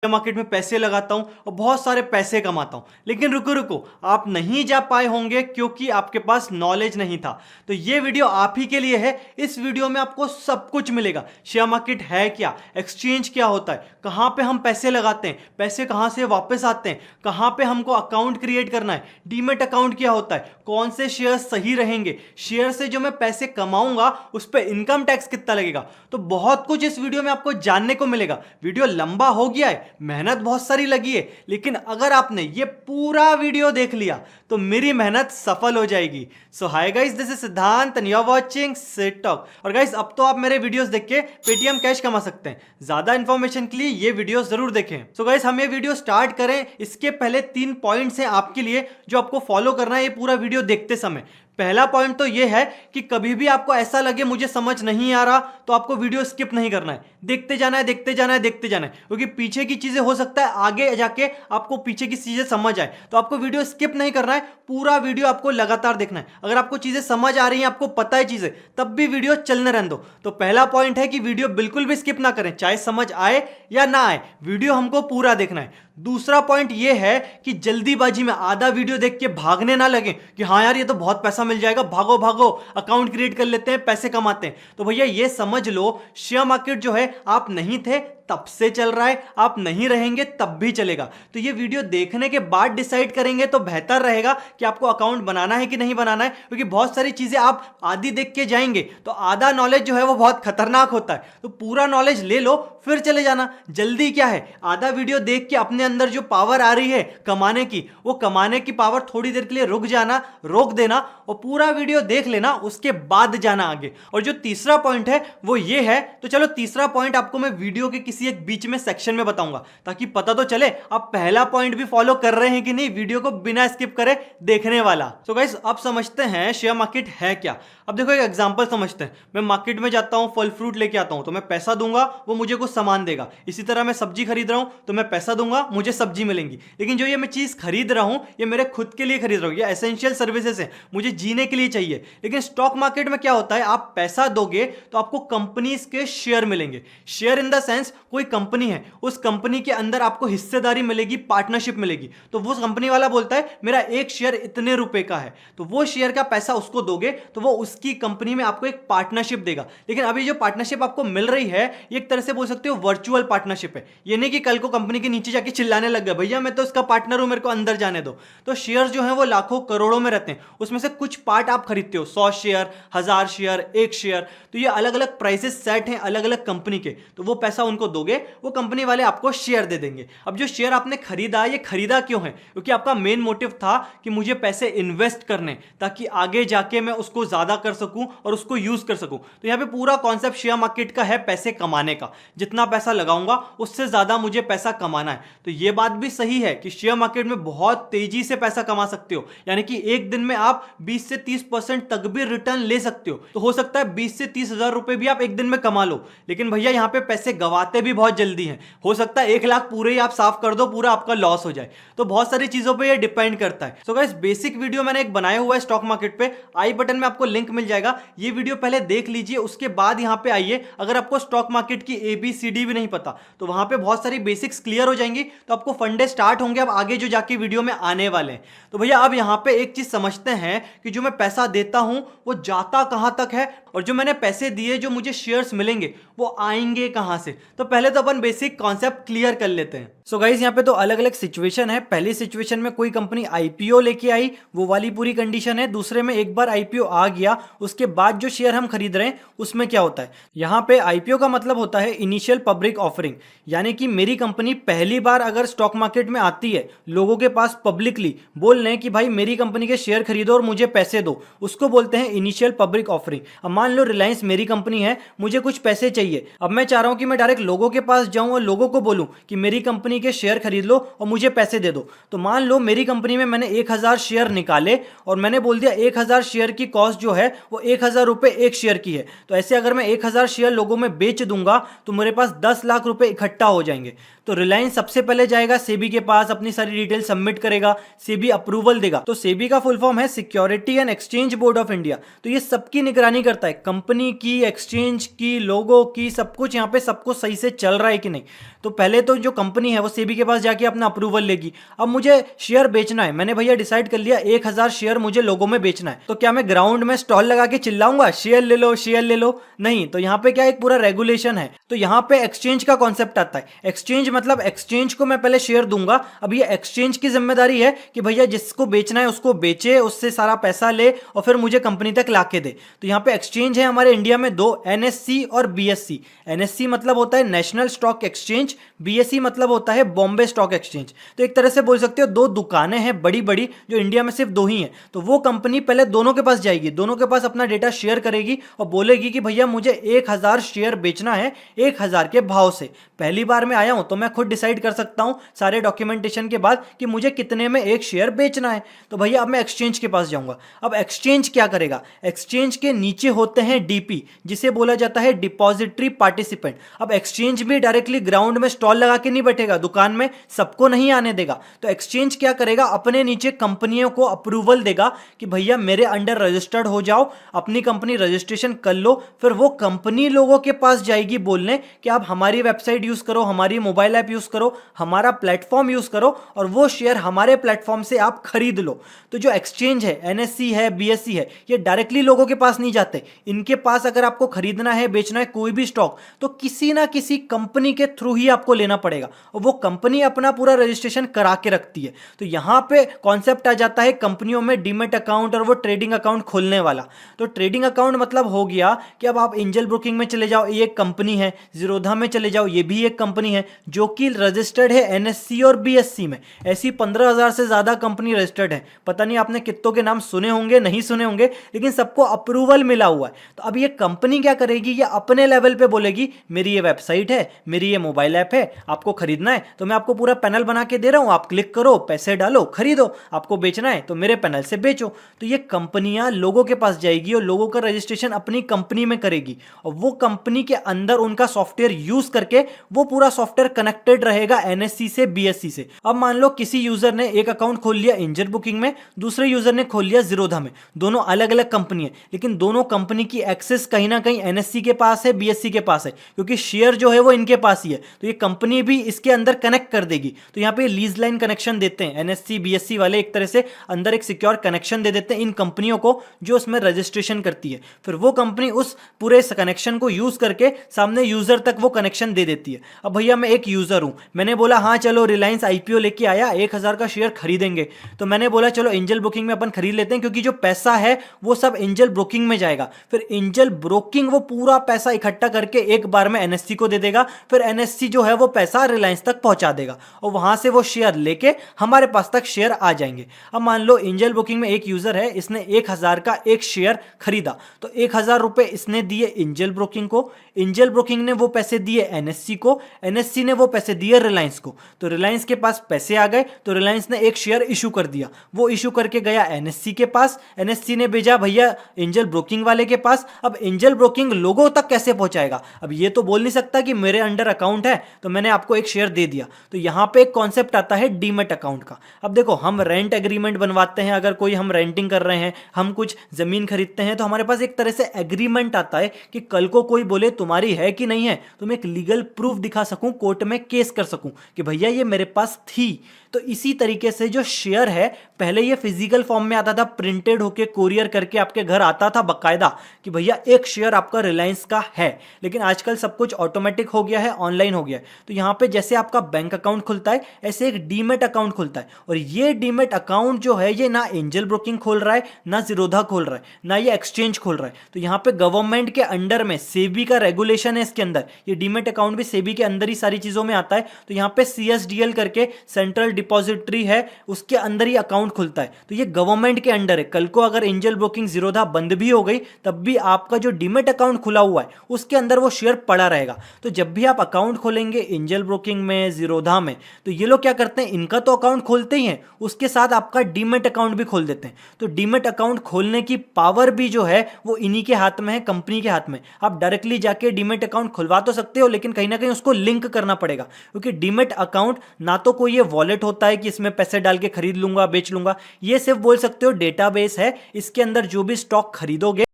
Market में पैसे लगाता हूं और बहुत सारे पैसे कमाता हूं। लेकिन रुको रुको, आप नहीं जा पाए होंगे क्योंकि आपके पास नॉलेज नहीं था। तो ये वीडियो आप ही के लिए है। इस वीडियो में आपको सब कुछ मिलेगा। शेयर मार्केट है क्या, एक्सचेंज क्या होता है, कहां पे हम पैसे लगाते हैं, पैसे कहां से वापस आते हैं, कहां पे हमको अकाउंट क्रिएट करना है, डीमेट अकाउंट क्या होता है, कौन से शेयर सही रहेंगे, शेयर से जो मैं पैसे कमाऊंगा उस पर इनकम टैक्स कितना लगेगा। तो बहुत कुछ इस वीडियो में आपको जानने को मिलेगा। वीडियो लंबा हो गया है, मेहनत बहुत सारी लगी है, लेकिन अगर आपने ये पूरा वीडियो देख लिया तो मेरी मेहनत सफल हो जाएगी। So hi guys, this is Siddhant and you are watching set talk. और गाइस, अब तो आप मेरे वीडियोस देख के पेटीएम कैश कमा सकते हैं। ज्यादा इंफॉर्मेशन के लिए ये वीडियो जरूर देखें। सो गाइस, हम ये वीडियो स्टार्ट करें इसके पहले 3 पॉइंट्स हैं आपके लिए जो आपको फॉलो करना है ये पूरा वीडियो देखते समय। पहला पॉइंट तो ये है कि कभी भी आपको ऐसा लगे मुझे समझ नहीं आ रहा तो आपको वीडियो स्किप नहीं करना है, देखते जाना है, देखते जाना है, देखते जाना है, क्योंकि पीछे की चीजें हो सकता है आगे जाके आपको पीछे की चीजें समझ आए। तो आपको वीडियो स्किप नहीं करना है, पूरा वीडियो आपको लगातार देखना है। अगर आपको चीजें समझ आ रही हैं, आपको पता है चीजें, तब भी वीडियो चलने रहने दो। तो पहला पॉइंट है कि वीडियो बिल्कुल भी स्किप ना करें, चाहे समझ आए या ना आए, वीडियो हमको पूरा देखना है। दूसरा पॉइंट यह है कि जल्दीबाजी में आधा वीडियो देख के भागने ना लगे कि हाँ यार ये तो बहुत पैसा मिल जाएगा, भागो भागो अकाउंट क्रिएट कर लेते हैं, पैसे कमाते हैं। तो भैया ये समझ लो, शेयर मार्केट जो है आप नहीं थे तब से चल रहा है, आप नहीं रहेंगे तब भी चलेगा। तो ये वीडियो देखने के बाद डिसाइड करेंगे तो बेहतर रहेगा कि आपको अकाउंट बनाना है कि नहीं बनाना है, क्योंकि बहुत सारी चीजें आप आधी देख के जाएंगे तो आधा नॉलेज जो है वो बहुत खतरनाक होता है। तो पूरा नॉलेज ले लो फिर चले जाना। जल्दी क्या है, आधा वीडियो देख के अपने अंदर जो पावर आ रही है कमाने की, वो कमाने की पावर थोड़ी देर के लिए रुक जाना, रोक देना और पूरा वीडियो देख लेना, उसके बाद जाना आगे। और जो तीसरा पॉइंट है वो ये है, तो चलो तीसरा पॉइंट आपको मैं वीडियो के किसी एक बीच में सेक्शन में बताऊंगा ताकि पता तो चले आप पहला पॉइंट भी फॉलो कर रहे हैं कि नहीं, वीडियो को बिना स्किप करे देखने वाला। तो गाइस, अब समझते हैं शेयर मार्केट है क्या। अब देखो एक एग्जांपल समझते हैं। मैं मार्केट में जाता हूं, फल फ्रूट लेके आता हूं, तो मैं पैसा दूंगा, वो मुझे कुछ सामान देगा। इसी तरह मैं सब्जी खरीद रहा हूं तो मैं पैसा दूंगा, मुझे सब्जी मिलेंगी। लेकिन जो ये मैं चीज खरीद रहा हूं ये मेरे खुद के लिए खरीद रहा हूं, ये एसेंशियल सर्विसेज है, मुझे जीने के लिए चाहिए। लेकिन स्टॉक मार्केट में क्या होता है, आप पैसा दोगे तो आपको कंपनीज के शेयर मिलेंगे। शेयर इन द सेंस कोई कंपनी है, उस कंपनी के अंदर आपको हिस्सेदारी मिलेगी, पार्टनरशिप मिलेगी। तो वो कंपनी वाला बोलता है मेरा एक शेयर इतने रुपए का है, तो वो शेयर का पैसा उसको दोगे तो वो उसकी कंपनी में आपको एक पार्टनरशिप देगा। लेकिन अभी जो पार्टनरशिप आपको मिल रही है ये एक तरह से बोल सकते हो वर्चुअल पार्टनरशिप है। ये नहीं कि कल को कंपनी के नीचे जाके चिल्लाने लग गया भैया मैं तो इसका पार्टनर हूं, मेरे को अंदर जाने दो। तो शेयर जो है वो लाखों करोड़ों में रहते हैं, उसमें से कुछ पार्ट आप खरीदते हो, 100 शेयर, 1000 शेयर, 1 शेयर। तो ये अलग अलग प्राइसेस सेट हैं अलग अलग कंपनी के, तो वो पैसा उनको दोगे, वो कंपनी वाले आपको शेयर दे देंगे। अब जो शेयर आपने खरीदा, ये खरीदा क्यों है, क्योंकि आपका मेन मोटिव था कि मुझे पैसे इन्वेस्ट करने ताकि आगे जाके मैं उसको ज्यादा कर सकूं और उसको यूज कर सकूं। तो यहां पे पूरा कॉन्सेप्ट शेयर मार्केट का है पैसे कमाने का। जितना पैसा लगाऊंगा उससे ज्यादा मुझे पैसा कमाना है। तो ये बात भी सही है कि शेयर मार्केट में बहुत तेजी से पैसा कमा सकते हो, यानी कि एक दिन में आप 20 से 30% तक भी रिटर्न ले सकते हो। तो हो सकता है 20 से 30 हजार रुपए भी आप एक दिन में कमा लो। लेकिन भैया यहां पे पैसे गवाते भी बहुत जल्दी हैं, हो सकता है 1 लाख पूरे ही आप साफ कर दो, पूरा आपका लॉस हो जाए। तो बहुत सारी चीजों पे ये डिपेंड करता है। सो गाइस, बेसिक वीडियो मैंने एक बनाया हुआ है स्टॉक मार्केट पे, आई बटन में आपको लिंक मिल जाएगा, ये वीडियो पहले देख लीजिए, उसके बाद यहां पे आइए। अगर आपको स्टॉक मार्केट की ABCD भी नहीं पता तो वहां पे बहुत सारी बेसिक्स क्लियर हो जाएंगी, तो आपको फंडे स्टार्ट होंगे अब आगे जो जाके वीडियो में आने वाले हैं। तो भैया अब यहां पे एक चीज समझते हैं कि जो मैं पैसा देता हूं वो जाता कहां तक है, और जो मैंने पैसे दिए जो मुझे शेयर्स मिलेंगे वो आएंगे कहां से। तो पहले तो अपन बेसिक कॉन्सेप्ट क्लियर कर लेते हैं। सो गाइस, यहाँ पे तो अलग अलग सिचुएशन है। पहली सिचुएशन में कोई कंपनी IPO लेके आई, वो वाली पूरी कंडीशन है। दूसरे में एक बार IPO आ गया उसके बाद जो शेयर हम खरीद रहे हैं उसमें क्या होता है, यहाँ पे IPO का मतलब होता है इनिशियल पब्लिक ऑफरिंग, यानी कि मेरी कंपनी पहली बार अगर स्टॉक मार्केट में आती है, लोगों के पास पब्लिकली बोल रहे हैं कि भाई मेरी कंपनी के शेयर खरीदो और मुझे पैसे दो, उसको बोलते हैं इनिशियल पब्लिक ऑफरिंग। अब मान लो रिलायंस मेरी कंपनी है, मुझे कुछ पैसे चाहिए, अब मैं चाह रहा हूं कि मैं डायरेक्ट लोगों के पास जाऊं और लोगों को बोलूं कि मेरी कंपनी के शेयर खरीद लो और मुझे पैसे दे दो। तो मान लो मेरी कंपनी में मैंने 1000 शेयर निकाले और मैंने बोल दिया 1000 शेयर की कॉस्ट जो है वो 1000 रुपए एक शेयर की है। तो ऐसे अगर मैं 1000 शेयर लोगों में बेच दूंगा तो मेरे पास 10 लाख रुपए इकट्ठा हो जाएंगे। तो रिलायंस सबसे पहले जाएगा सेबी के पास, अपनी सारी डिटेल सबमिट करेगा, सेबी अप्रूवल देगा। तो सेबी का फुल फॉर्म है security and exchange board of India. तो ये सबकी निगरानी करता है, कंपनी की, एक्सचेंज की, लोगों की, सब कुछ यहाँ पे सबको सही से चल रहा है कि नहीं। तो पहले तो जो कंपनी है वो सेबी के पास जाके अपना अप्रूवल लेगी। अब मुझे शेयर बेचना है, मैंने भैया डिसाइड कर लिया 1000 शेयर मुझे लोगों में बेचना है। तो क्या मैं ग्राउंड में स्टॉल लगा के चिल्लाऊंगा शेयर ले लो, शेयर ले लो? नहीं। तो यहाँ पे क्या एक पूरा रेगुलेशन है। तो यहाँ पे एक्सचेंज का कॉन्सेप्ट आता है। एक्सचेंज मतलब एक्सचेंज को मैं पहले शेयर दूंगा। अब ये एक्सचेंज की जिम्मेदारी है कि भैया जिसको बेचना है उसको बेचे, उससे सारा पैसा ले और फिर मुझे कंपनी तक ला के दे। तो यहाँ पे एक्सचेंज है हमारे इंडिया में दो, एनएससी और बीएससी। एनएससी मतलब होता है नेशनल स्टॉक एक्सचेंज, बीएससी मतलब होता है बॉम्बे स्टॉक एक्सचेंज। तो एक तरह से बोल सकते हो दो दुकानें हैं बड़ी बड़ी, जो इंडिया में सिर्फ दो ही हैं। तो वो कंपनी पहले दोनों के पास जाएगी, दोनों के पास अपना डेटा शेयर करेगी और बोलेगी कि भैया मुझे 1000 शेयर बेचना है 1000 के भाव से। पहली बार में आया हूं तो मैं खुद डिसाइड कर सकता हूं सारे डॉक्यूमेंटेशन के बाद कि मुझे कितने में एक शेयर बेचना है। तो भैया अब मैं एक्सचेंज के पास जाऊंगा। अब एक्सचेंज क्या करेगा, एक्सचेंज के नीचे होते हैं डीपी, जिसे बोला जाता है डिपॉजिटरी पार्टिसिपेंट। अब एक्सचेंज भी डायरेक्टली ग्राउंड में स्टॉल लगा के नहीं बैठेगा, दुकान में सबको नहीं आने देगा। तो एक्सचेंज क्या करेगा, अपने नीचे कंपनियों को अप्रूवल देगा कि भैया मेरे अंडर रजिस्टर्ड हो जाओ, अपनी कंपनी रजिस्ट्रेशन कर लो। फिर वो कंपनी लोगों के पास जाएगी बोलने कि आप हमारी वेबसाइट यूज करो, हमारी मोबाइल ऐप यूज करो, हमारा प्लेटफॉर्म यूज करो और वो शेयर हमारे प्लेटफॉर्म से आप खरीद लो। तो जो एक्सचेंज है, एनएससी है, बीएससी है, ये डायरेक्टली लोगों के पास नहीं जाते। इनके पास अगर आपको खरीदना है, बेचना है कोई भी स्टॉक, तो किसी ना किसी कंपनी के थ्रू ही आपको लेना पड़ेगा और वो कंपनी अपना पूरा रजिस्ट्रेशन करा के रखती है। तो यहां पे कॉन्सेप्ट आ जाता है कंपनियों में डीमेट अकाउंट और वो ट्रेडिंग अकाउंट खोलने वाला। तो ट्रेडिंग अकाउंट मतलब हो गया कि अब आप एंजल ब्रोकिंग में चले जाओ, ये एक कंपनी है, जीरोधा में चले जाओ, ये भी एक कंपनी है जो कि रजिस्टर्ड है एनएससी और बीएससी में। ऐसी 15,000 से ज्यादा कंपनी रजिस्टर्ड है। पता नहीं आपने कितनों के नाम सुने होंगे, नहीं सुने होंगे, लेकिन सबको अप्रूवल मिला हुआ है। तो अब ये कंपनी क्या करेगी, ये अपने लेवल पे बोलेगी मेरी ये वेबसाइट है, मेरी ये मोबाइल ऐप है, आपको खरीदना है तो मैं आपको पूरा पैनल बना के दे रहा हूं, आप क्लिक करो, पैसे डालो, खरीदो। आपको बेचना है तो मेरे पैनल से बेचो। तो ये कंपनियां लोगों के पास जाएगी और लोगों का रजिस्ट्रेशन अपनी कंपनी में करेगी और वो कंपनी के अंदर उनका सॉफ्टवेयर यूज करके वो पूरा सॉफ्टवेयर कनेक्टेड रहेगा एनएससी से, बीएससी से। अब मान लो किसी यूजर ने एक अकाउंट खोल लिया एंजल बुकिंग में, दूसरे यूजर ने खोल लिया जीरोधा में। दोनों अलग अलग कंपनी है, लेकिन दोनों कंपनी की एक्सेस कहीं ना कहीं एनएससी के पास है, बीएससी के पास है, क्योंकि शेयर जो है वो इनके पास ही है। तो ये कंपनी भी इसके अंदर कनेक्ट कर देगी। तो यहाँ पे लीज लाइन कनेक्शन देते हैं एनएससी बीएससी वाले, एक तरह से अंदर एक सिक्योर कनेक्शन दे देते हैं इन कंपनियों को जो उसमें रजिस्ट्रेशन करती है। फिर वो कंपनी उस पूरे कनेक्शन को यूज करके सामने यूजर तक वो कनेक्शन दे देती है। अब भैया मैं एक यूजर हूं, मैंने बोला हाँ चलो रिलायंस आईपीओ लेके आया, 1000 का शेयर खरीदेंगे। तो मैंने बोला चलो एंजल ब्रोकिंग में अपन खरीद लेते हैं, क्योंकि जो पैसा है वो सब एंजल ब्रोकिंग में जाएगा। फिर एंजल ब्रोकिंग वो पूरा पैसा इकट्ठा करके एक बार में एनएससी को दे देगा। फिर एनएससी जो है वो पैसा रिलायंस तक पहुंचा देगा और वहां से वो शेयर लेके हमारे पास तक शेयर आ जाएंगे। अब मान लो एंजल ब्रोकिंग में एक यूजर है, इसने 1000 का एक शेयर खरीदा, तो 1000 रुपए इसने दिए एंजल ब्रोकिंग को, एंजल ब्रोकिंग ने वो पैसे दिए एनएससी को, एनएससी ने वो पैसे दिए रिलायंस को। तो रिलायंस के पास पैसे आ गए तो रिलायंस ने एक शेयर इशू कर दिया, वो इशू करके गया एनएससी के पास, एनएससी ने भेजा भैया एंजल ब्रोकिंग वाले के पास। अब एंजल ब्रोकिंग लोगों तक कैसे पहुंचाएगा, अब ये तो बोल नहीं सकता कि मेरे अंडर अकाउंट है तो मैंने आपको एक शेयर दे दिया। तो यहां पे एक कॉन्सेप्ट आता है डीमेट अकाउंट का। अब देखो हम रेंट एग्रीमेंट बनवाते हैं, अगर कोई हम रेंटिंग कर रहे हैं, हम कुछ जमीन खरीदते हैं, तो हमारे पास एक तरह से एग्रीमेंट आता है कि कल को कोई बोले तुम्हारी है कि नहीं है, तो मैं एक लीगल प्रूफ दिखा सकूं, कोर्ट में केस कर सकूं कि भैया ये मेरे पास थी। तो इसी तरीके से जो शेयर है, पहले ये फिजिकल फॉर्म में आता था, प्रिंटेड होके कोरियर करके आपके घर आता था बकायदा कि भैया एक शेयर आपका रिलायंस का है। लेकिन आजकल सब कुछ ऑटोमेटिक हो गया है, ऑनलाइन हो गया है। तो यहां पे जैसे आपका बैंक अकाउंट खुलता है, ऐसे एक डीमेट अकाउंट खुलता है। और ये डीमेट अकाउंट जो है, ये ना एंजल ब्रोकिंग खोल रहा है, ना जीरोधा खोल रहा है, ना ये एक्सचेंज खोल रहा है। तो यहाँ पे गवर्नमेंट के अंडर में सेबी का रेगुलेशन है इसके अंदर, ये डीमेट अकाउंट भी सेबी के अंदर ही सारी चीजों में आता है। तो यहाँ पे CSDL करके सेंट्रल डिपॉजिटरी है उसके अंदर ही अकाउंट खुलता है, तो ये गवर्नमेंट के अंडर है। कल को अगर एंजल ब्रोकिंग जीरोधा बंद भी हो गई तब भी आपका जो डीमेट अकाउंट खुला हुआ है उसके अंदर वो शेयर पड़ा रहेगा। तो जब भी आप अकाउंट खोलेंगे एंजल ब्रोकिंग में, जीरोधा में, तो ये लोग क्या करते हैं, इनका तो अकाउंट खोलते ही हैं, उसके साथ आपका डीमेट अकाउंट भी खोल देते हैं। तो डीमेट अकाउंट खोलने की पावर भी जो है वो इन्हीं के हाथ में है, कंपनी के हाथ में। आप डायरेक्टली जाके डीमेट अकाउंट खुलवा तो सकते हो, लेकिन कहीं ना कहीं उसको लिंक करना पड़ेगा, क्योंकि डीमेट अकाउंट ना तो कोई ये वॉलेट होता है कि इसमें पैसे डाल के खरीद लूंगा बेच लूंगा, ये सिर्फ बोल सकते हो डेटाबेस है, इसके अंदर जो भी स्टॉक खरीदोगे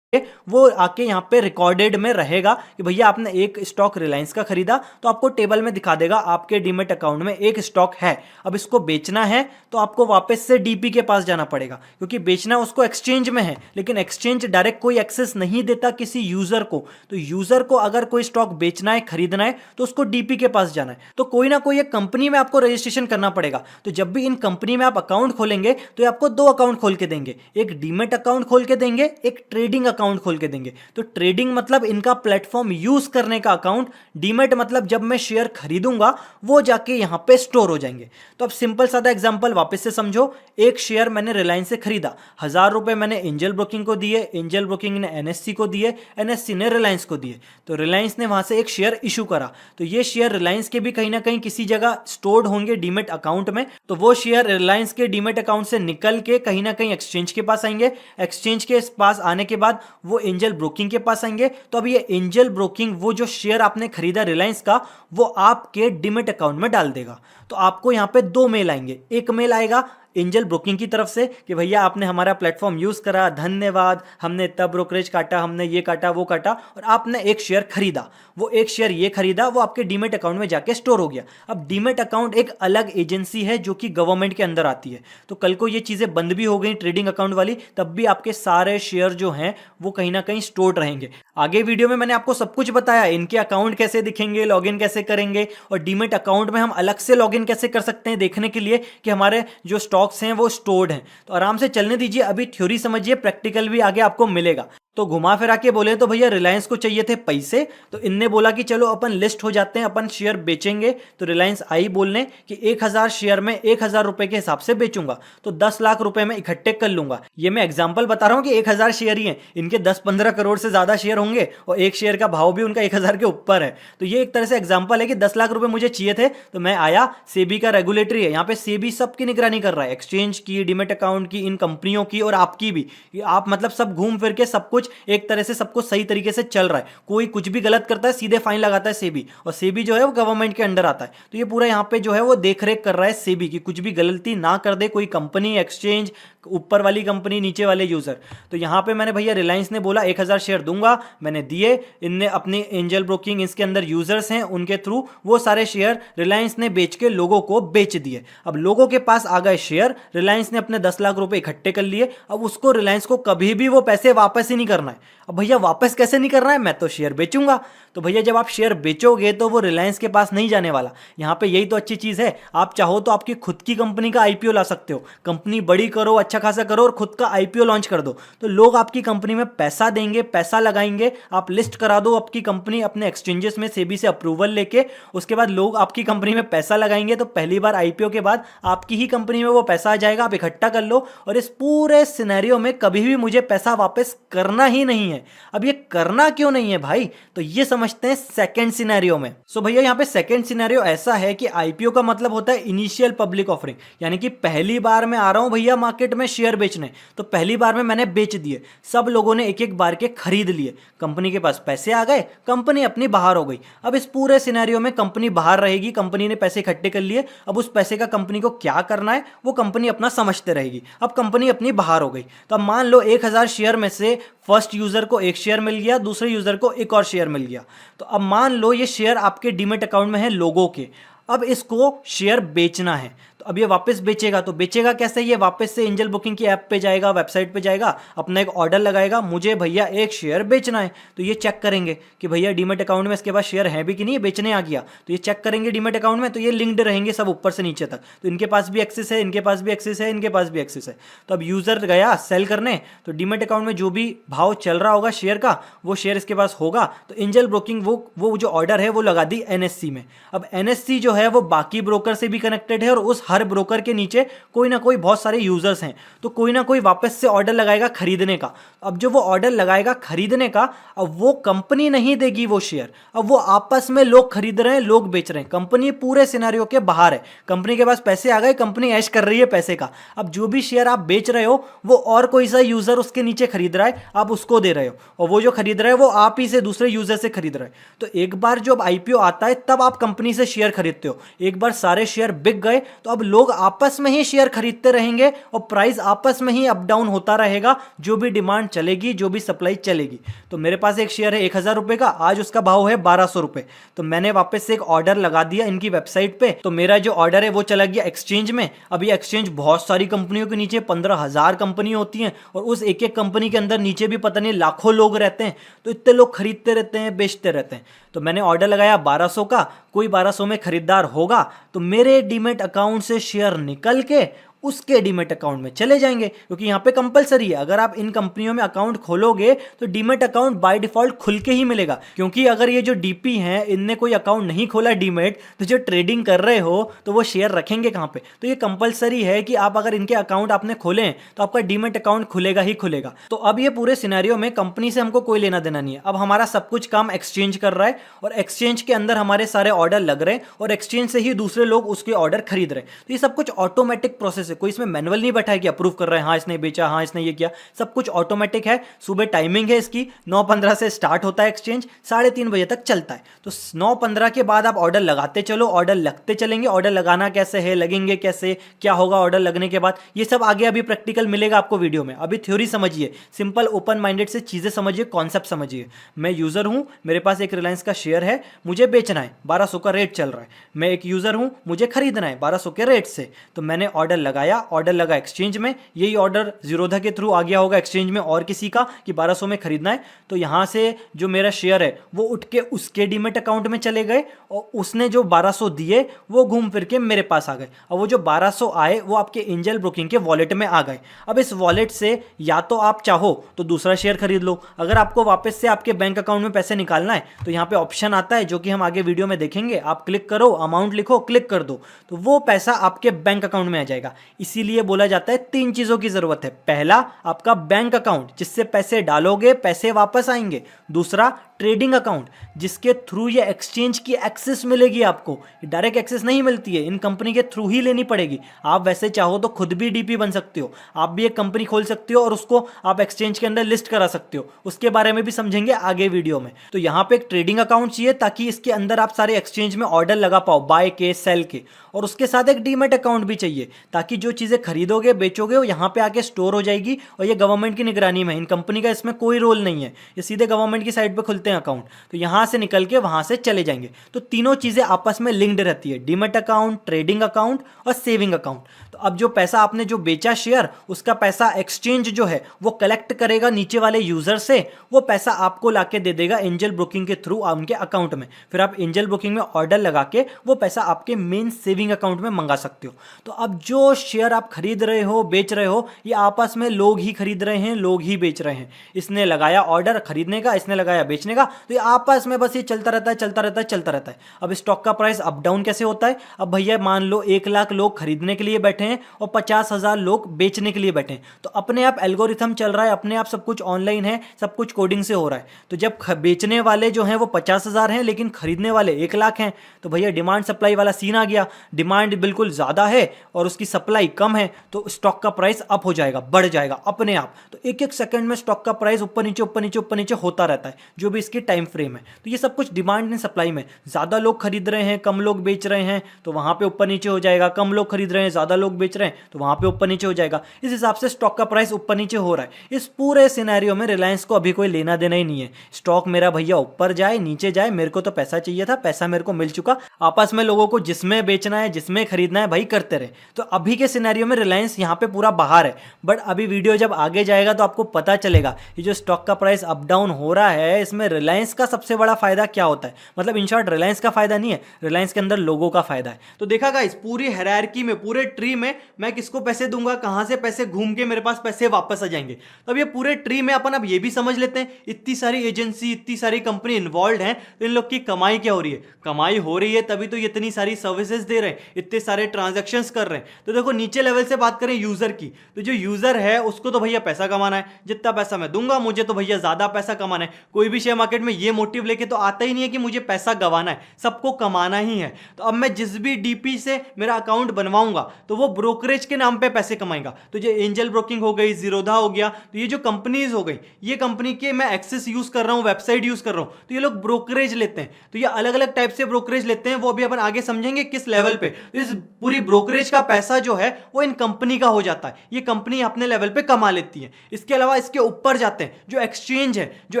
वो आके यहाँ पे रिकॉर्डेड में रहेगा कि भैया आपने एक स्टॉक रिलायंस का खरीदा, तो आपको टेबल में दिखा देगा आपके डीमेट अकाउंट में एक स्टॉक है। अब इसको बेचना है तो आपको वापस से डीपी के पास जाना पड़ेगा, क्योंकि बेचना उसको एक्सचेंज में है, लेकिन एक्सचेंज डायरेक्ट कोई एक्सेस नहीं देता किसी यूजर को। तो यूजर को अगर कोई स्टॉक बेचना है, खरीदना है, तो उसको डीपी के पास जाना है। तो कोई ना कोई एक कंपनी में आपको रजिस्ट्रेशन करना पड़ेगा। तो जब भी इन कंपनी में आप अकाउंट खोलेंगे तो ये आपको दो अकाउंट खोल के देंगे, एक डीमेट अकाउंट खोल के देंगे, एक ट्रेडिंग अकाउंट खोल के देंगे। तो ट्रेडिंग मतलब इनका प्लेटफॉर्म यूज करने का अकाउंट, डीमेट मतलब जब मैं शेयर खरीदूंगा वो जाके यहां पे स्टोर हो जाएंगे। तो अब सिंपल सादा एग्जांपल वापस से समझो, एक शेयर मैंने रिलायंस से खरीदा, 1000 रुपए मैंने एंजल ब्रोकिंग को दिए, एंजल ब्रोकिंग ने एनएससी को दिए, एनएससी ने रिलायंस को दिए। तो रिलायंस ने वहां से एक शेयर इशू करा, तो ये शेयर रिलायंस के भी कहीं ना कहीं किसी जगह स्टोर्ड होंगे डीमेट अकाउंट में। तो वो शेयर रिलायंस के डीमेट अकाउंट से निकल के कहीं ना कहीं एक्सचेंज के पास आएंगे, एक्सचेंज के पास आने के बाद वो एंजल ब्रोकिंग के पास आएंगे। तो अब ये एंजल ब्रोकिंग वो जो शेयर आपने खरीदा रिलायंस का वो आपके डीमेट अकाउंट में डाल देगा। तो आपको यहां पे दो मेल आएंगे, एक मेल आएगा एंजल ब्रोकिंग की तरफ से कि भैया आपने हमारा प्लेटफॉर्म यूज करा, धन्यवाद, हमने तब ब्रोकरेज काटा, हमने ये काटा वो काटा, और आपने एक शेयर खरीदा, वो एक शेयर ये खरीदा, वो आपके डीमेट अकाउंट में जाके स्टोर हो गया। अब डीमेट अकाउंट एक अलग एजेंसी है जो कि गवर्नमेंट के अंदर आती है। तो कल को ये चीजें बंद भी हो गई ट्रेडिंग अकाउंट वाली, तब भी आपके सारे शेयर जो हैं वो कहीं ना कहीं स्टोर्ड रहेंगे। आगे वीडियो में मैंने आपको सब कुछ बताया, इनके अकाउंट कैसे दिखेंगे, लॉगिन कैसे करेंगे, और डीमेट अकाउंट में हम अलग से लॉगिन कैसे कर सकते हैं देखने के लिए कि हमारे जो स्टॉक्स हैं वो स्टोर्ड हैं। तो आराम से चलने दीजिए, अभी थ्योरी समझिए, प्रैक्टिकल भी आगे आपको मिलेगा। तो घुमा फिरा के बोले तो भैया रिलायंस को चाहिए थे पैसे, तो इनने बोला कि चलो अपन लिस्ट हो जाते हैं, अपन शेयर बेचेंगे। तो रिलायंस आई बोलने कि 1000 शेयर में 1000 रुपए के हिसाब से बेचूंगा, तो 10 लाख रुपए में इकट्ठे कर लूंगा। ये मैं एग्जांपल बता रहा हूं कि 1000 शेयर ही हैं, इनके 10-15 करोड़ से ज्यादा शेयर होंगे और एक शेयर का भाव भी उनका 1000 के ऊपर है। तो ये एक तरह से एग्जाम्पल है कि 10 लाख रुपए मुझे चाहिए थे, तो मैं आया, सेबी का रेगुलेटरी है, यहाँ पे सेबी सबकी निगरानी कर रहा है, एक्सचेंज की, डीमेट अकाउंट की, इन कंपनियों की और आपकी भी। आप मतलब सब घूम फिर के सब कुछ एक तरह से सबको सही तरीके से चल रहा है। कोई कुछ भी गलत करता है सीधे फाइन लगाता है सेबी, और सेबी जो है वो गवर्नमेंट के अंडर आता है। तो ये पूरा यहाँ पे जो है वो देखरेख कर रहा है सेबी की, कुछ भी गलती ना कर दे कोई कंपनी, एक्सचेंज, ऊपर वाली कंपनी, नीचे वाले यूजर। तो यहाँ पे मैंने भैया रिलायंस ने बोला 1000 शेयर दूंगा, मैंने दिए, इनने अपनी एंजल ब्रोकिंग, इसके अंदर यूजर्स हैं उनके थ्रू वो सारे शेयर रिलायंस ने बेच के लोगों को बेच दिए। अब लोगों के पास आ गए शेयर, रिलायंस ने अपने 10 लाख रुपए इकट्ठे कर लिए। अब उसको रिलायंस को कभी भी वो पैसे वापस ही नहीं करना है। अब भैया वापस कैसे नहीं करना है, मैं तो शेयर बेचूंगा। तो भैया जब आप शेयर बेचोगे तो वो रिलायंस के पास नहीं जाने वाला। यहाँ पे यही तो अच्छी चीज है, आप चाहो तो आपकी खुद की कंपनी का आईपीओ ला सकते हो, कंपनी बड़ी करो, अच्छा खासा करो और खुद का आईपीओ लॉन्च कर दो। तो लोग आपकी कंपनी में पैसा देंगे, पैसा लगाएंगे, आप लिस्ट करा दो आपकी कंपनी अपने एक्सचेंजेस में सेबी से अप्रूवल लेके, उसके बाद लोग आपकी कंपनी में पैसा लगाएंगे। तो पहली बार आईपीओ के बाद आपकी ही कंपनी में वो पैसा आ जाएगा, आप इकट्ठा कर लो, और इस पूरे सिनेरियो में कभी भी मुझे पैसा वापस करना ही नहीं है। अब ये करना क्यों नहीं है भाई, तो ये समझते हैं सेकंड सिनेरियो में। सो भैया यहाँ पे सेकंड सिनेरियो ऐसा है कि आईपीओ का मतलब होता है इनिशियल पब्लिक ऑफरिंग, यानी कि पहली बार मैं आ रहा हूं भैया मार्केट में शेयर बेचने, तो पहली बार में मैंने बेच दिए, सब लोगों ने एक एक बार के खरीद लिए, कंपनी के पास पैसे आ गए, कंपनी अपनी बाहर हो गई। अब इस पूरे सिनेरियो में कंपनी बाहर रहेगी, कंपनी ने पैसे इकट्ठे कर लिए, अब उस पैसे का कंपनी को क्या करना है वो कंपनी अपना समझते रहेगी। अब कंपनी अपनी बाहर हो गई, तो अब मान लो 1000 शेयर में से फर्स्ट यूजर को एक शेयर मिल गया, दूसरे यूजर को एक और शेयर मिल गया। तो अब मान लो ये शेयर आपके डीमेट अकाउंट में है लोगों के, अब इसको शेयर बेचना है। तो अब ये वापस बेचेगा, तो बेचेगा कैसे? ये वापस से एंजल ब्रोकिंग की ऐप पे जाएगा, वेबसाइट पे जाएगा, अपना एक ऑर्डर लगाएगा, मुझे भैया एक शेयर बेचना है। तो ये चेक करेंगे कि भैया डीमेट अकाउंट में इसके पास शेयर है भी कि नहीं, बेचने आ गया। तो ये चेक करेंगे डीमेट अकाउंट में, तो ये लिंक्ड रहेंगे सब ऊपर से नीचे तक। तो इनके पास भी एक्सेस है, इनके पास भी एक्सेस है, इनके पास भी एक्सेस है। तो अब यूजर गया सेल करने, तो डीमेट अकाउंट में जो भी भाव चल रहा होगा शेयर का, वो शेयर इसके पास होगा। तो एंजल ब्रोकिंग वो जो ऑर्डर है वो लगा दी एनएससी में। अब एनएससी जो है वो बाकी ब्रोकर से भी कनेक्टेड है, और उस हर ब्रोकर के नीचे कोई ना कोई बहुत सारे यूजर्स हैं, तो कोई ना कोई वापस से ऑर्डर लगाएगा खरीदने का। अब जो वो ऑर्डर लगाएगा खरीदने का, अब वो कंपनी नहीं देगी वो शेयर, अब वो आपस में लोग खरीद रहे हैं, लोग बेच रहे हैं। कंपनी पूरे सिनेरियो के बाहर है, कंपनी के पास पैसे आ गए, कंपनी ऐश कर रही है पैसे का। अब जो भी शेयर आप बेच रहे हो वो और कोई सा यूजर उसके नीचे खरीद रहा है, आप उसको दे रहे हो, और वो जो खरीद रहा है वो आप ही से दूसरे यूजर से खरीद रहा है। तो एक बार जब आईपीओ आता है तब आप कंपनी से शेयर खरीदते हो, एक बार सारे शेयर बिक गए तो अब लोग आपस में ही शेयर खरीदते रहेंगे और प्राइस आपस में ही अप डाउन होता रहेगा, जो भी डिमांड चलेगी, जो भी सप्लाई चलेगी। तो मेरे पास एक शेयर है 1000 रुपए का, आज उसका भाव है 1200 रुपए। तो मैंने वापस से एक ऑर्डर लगा दिया इनकी वेबसाइट पे, तो मेरा जो ऑर्डर है वो चला गया एक्सचेंज में। अब ये एक्सचेंज बहुत सारी कंपनियों के नीचे 15,000 कंपनी होती हैं, और उस एक एक कंपनी के अंदर नीचे भी पता नहीं लाखों लोग रहते हैं, तो इतने लोग खरीदते रहते हैं, बेचते रहते हैं। तो मैंने ऑर्डर लगाया 1200 का, कोई 1200 में खरीदार होगा तो मेरे डीमेट अकाउंट से शेयर निकल के उसके डीमेट अकाउंट में चले जाएंगे, क्योंकि यहाँ पे कंपलसरी है। अगर आप इन कंपनियों में अकाउंट खोलोगे तो डीमेट अकाउंट बाय डिफॉल्ट खुल के ही मिलेगा, क्योंकि अगर ये जो डीपी हैं इनने कोई अकाउंट नहीं खोला डीमेट, तो जो ट्रेडिंग कर रहे हो तो वो शेयर रखेंगे कहाँ पे? तो ये कंपलसरी है कि आप अगर इनके अकाउंट आपने खोले हैं तो आपका डीमेट अकाउंट खुलेगा ही खुलेगा। तो अब ये पूरे सिनेरियो में कंपनी से हमको कोई लेना देना नहीं है। अब हमारा सब कुछ काम एक्सचेंज कर रहा है, और एक्सचेंज के अंदर हमारे सारे ऑर्डर लग रहे हैं, और एक्सचेंज से ही दूसरे लोग उसके ऑर्डर खरीद रहे हैं। तो ये सब कुछ ऑटोमेटिक प्रोसेस है, कोई इसमें मैनुअल नहीं बैठा है कि अप्रूव कर रहे हैं, हाँ इसने बेचा, हाँ इसने ये किया। सब कुछ ऑटोमेटिक है। सुबह टाइमिंग है इसकी 9:15 से स्टार्ट होता है एक्सचेंज, 3:30 बजे तक चलता है। तो 9:15 के बाद आप ऑर्डर लगाते चलो, ऑर्डर लगते चलेंगे। ऑर्डर लगाना कैसे है, लगेंगे कैसे, क्या होगा ऑर्डर लगने के बाद, ये सब आगे अभी प्रैक्टिकल मिलेगा आपको वीडियो में। अभी थ्योरी समझिए, सिंपल ओपन माइंडेड से चीजें समझिए, कॉन्सेप्ट समझिए। मैं यूजर हूं, मेरे पास एक रिलायंस का शेयर है, मुझे बेचना है, 1200 का रेट चल रहा है। मैं एक यूजर हूं, मुझे खरीदना है 1200 के रेट से। तो मैंने ऑर्डर लगाया, ऑर्डर लगा एक्सचेंज में, यही ऑर्डर जीरोधा के थ्रू आ गया होगा एक्सचेंज में और किसी का कि 1200 में खरीदना है। तो यहां से जो मेरा शेयर है वो उठ के उसके डीमेट अकाउंट में चले गए, और उसने जो 1200 दिए वो घूम फिर के मेरे पास आ गए। और वो जो 1200 आए वो आपके एंजल ब्रोकिंग के वॉलेट में आ गए। अब इस वॉलेट से या तो आप चाहो तो दूसरा शेयर खरीद लो, अगर आपको वापस से आपके बैंक अकाउंट में पैसे निकालना है तो यहाँ पे ऑप्शन आता है जो कि हम आगे वीडियो में देखेंगे। आप क्लिक करो, अमाउंट लिखो, क्लिक कर दो, तो वो पैसा आपके बैंक अकाउंट में आ जाएगा। इसीलिए बोला जाता है 3 चीजों की जरूरत है। पहला, आपका बैंक अकाउंट जिससे पैसे डालोगे पैसे वापस आएंगे। दूसरा, ट्रेडिंग अकाउंट जिसके थ्रू ये एक्सचेंज की एक्सेस मिलेगी आपको। डायरेक्ट एक्सेस नहीं मिलती है, इन कंपनी के थ्रू ही लेनी पड़ेगी। आप वैसे चाहो तो खुद भी डीपी बन सकते हो, आप भी एक कंपनी खोल सकते हो और उसको आप एक्सचेंज के अंदर लिस्ट करा सकते हो। उसके बारे में भी समझेंगे आगे वीडियो में। तो यहाँ पे एक ट्रेडिंग अकाउंट चाहिए ताकि इसके अंदर आप सारे एक्सचेंज में ऑर्डर लगा पाओ, बाय के, सेल के। और उसके साथ एक डीमेट अकाउंट भी चाहिए ताकि जो चीजें खरीदोगे बेचोगे वो यहाँ पे आके स्टोर हो जाएगी। और ये गवर्नमेंट की निगरानी में, इन कंपनी का इसमें कोई रोल नहीं है, ये सीधे गवर्नमेंट की साइट पे खुलते हैं अकाउंट। तो यहाँ से निकल के वहां से चले जाएंगे। तो तीनों चीजें आपस में लिंक्ड रहती है, डीमेट अकाउंट, ट्रेडिंग अकाउंट और सेविंग अकाउंट। तो अब जो पैसा आपने जो बेचा शेयर, उसका पैसा एक्सचेंज जो है वो कलेक्ट करेगा नीचे वाले यूजर से, वो पैसा आपको लाके दे देगा एंजल ब्रोकिंग के थ्रू उनके अकाउंट में। फिर आप एंजल ब्रोकिंग में ऑर्डर लगा के वो पैसा आपके मेन सेविंग अकाउंट में मंगा सकते हो। तो अब जो शेयर आप खरीद रहे हो, बेच रहे हो, ये आपस में लोग ही खरीद रहे हैं, लोग ही बेच रहे हैं। इसने लगाया ऑर्डर खरीदने का, इसने लगाया बेचने का, तो ये आपस में बस ये चलता रहता है, चलता रहता है, चलता रहता है। अब स्टॉक का प्राइस अप डाउन कैसे होता है? अब भैया मान लो 1 लाख लोग खरीदने के लिए बैठे हैं और 50,000 लोग बेचने के लिए बैठे हैं, तो अपने आप एल्गोरिथम चल रहा है, अपने आप सब कुछ ऑनलाइन है, सब कुछ कोडिंग से हो रहा है। तो जब बेचने वाले जो हैं वो 50,000 हैं लेकिन खरीदने वाले 1 लाख हैं, तो भैया डिमांड सप्लाई वाला सीन आ गया। डिमांड बिल्कुल ज़्यादा है और उसकी सप्लाई कम है, तो स्टॉक का प्राइस अप हो जाएगा, बढ़ जाएगा अपने आप। तो एक एक सेकंड में स्टॉक का प्राइस ऊपर नीचे ऊपर नीचे ऊपर नीचे होता रहता है, जो भी इसकी टाइम फ्रेम है। तो ये सब कुछ डिमांड एंड सप्लाई में, ज़्यादा लोग खरीद रहे हैं, कम लोग बेच रहे हैं, तो वहाँ पे ऊपर नीचे हो जाएगा। कम लोग खरीद रहे हैं, ज़्यादा लोग बेच रहे हैं तो वहां पे ऊपर नीचे हो जाएगा। इस हिसाब से स्टॉक का प्राइस ऊपर नीचे हो रहा है। इस पूरे सिनेरियो में रिलायंस को अभी कोई लेना देना ही नहीं है। स्टॉक मेरा भैया ऊपर जाए नीचे जाए, मेरे को तो पैसा चाहिए था, पैसा मेरे को मिल चुका। आपस में लोगों को जिसमें बेचना है जिसमें खरीदना है भाई करते रहे। तो अभी के सिनेरियो में रिलायंस यहाँ पे पूरा बाहर है। बट अभी वीडियो जब आगे जाएगा तो आपको पता चलेगा ये जो स्टॉक का प्राइस अप डाउन हो रहा है इसमें रिलायंस का सबसे बड़ा फायदा क्या होता है। मतलब इन शॉर्ट रिलायंस का फायदा नहीं है, रिलायंस के अंदर लोगों का फायदा है। तो देखा गाइस, पूरी हायरार्की में, पूरे ट्री में मैं किसको पैसे दूंगा, कहां से पैसे घूम के मेरे पास पैसे वापस आ जाएंगे। तो अब ये पूरे ट्री में अपन अब ये भी समझ लेते हैं, इतनी सारी एजेंसी, इतनी सारी कंपनी इन्वॉल्व हैं, तो इन लोग की कमाई क्या हो रही है। कमाई हो रही है तभी तो ये इतनी सारी सर्विसेज दे रहे हैं, इतने सारे ट्रांजैक्शंस कर रहे हैं। तो देखो नीचे लेवल से बात करें यूजर की, तो जो यूजर है उसको तो भैया पैसा कमाना है, जितना पैसा मैं दूंगा मुझे तो भैया ज्यादा पैसा कमाना है। कोई भी शेयर मार्केट में ये मोटिव लेके तो आता ही नहीं है कि मुझे पैसा गंवाना है, सबको कमाना ही है। तो अब मैं जिस भी डीपी से मेरा अकाउंट बनवाऊंगा तो वो ब्रोकरेज के नाम पे पैसे कमाएगा। तो जो एंजल ब्रोकिंग हो गई, जीरोधा हो गया, तो ये जो कंपनीज हो गई, ये कंपनी के मैं एक्सेस यूज कर रहा हूं, वेबसाइट यूज कर रहा हूं, तो ये लोग ब्रोकरेज लेते हैं। तो ये अलग अलग टाइप से ब्रोकरेज लेते हैं, वो अभी अपन आगे समझेंगे किस लेवल पे। तो इस पूरी ब्रोकरेज का पैसा जो है वो इन कंपनी का हो जाता है, ये कंपनी अपने लेवल पे कमा लेती है। इसके अलावा इसके ऊपर जाते हैं जो एक्सचेंज है, जो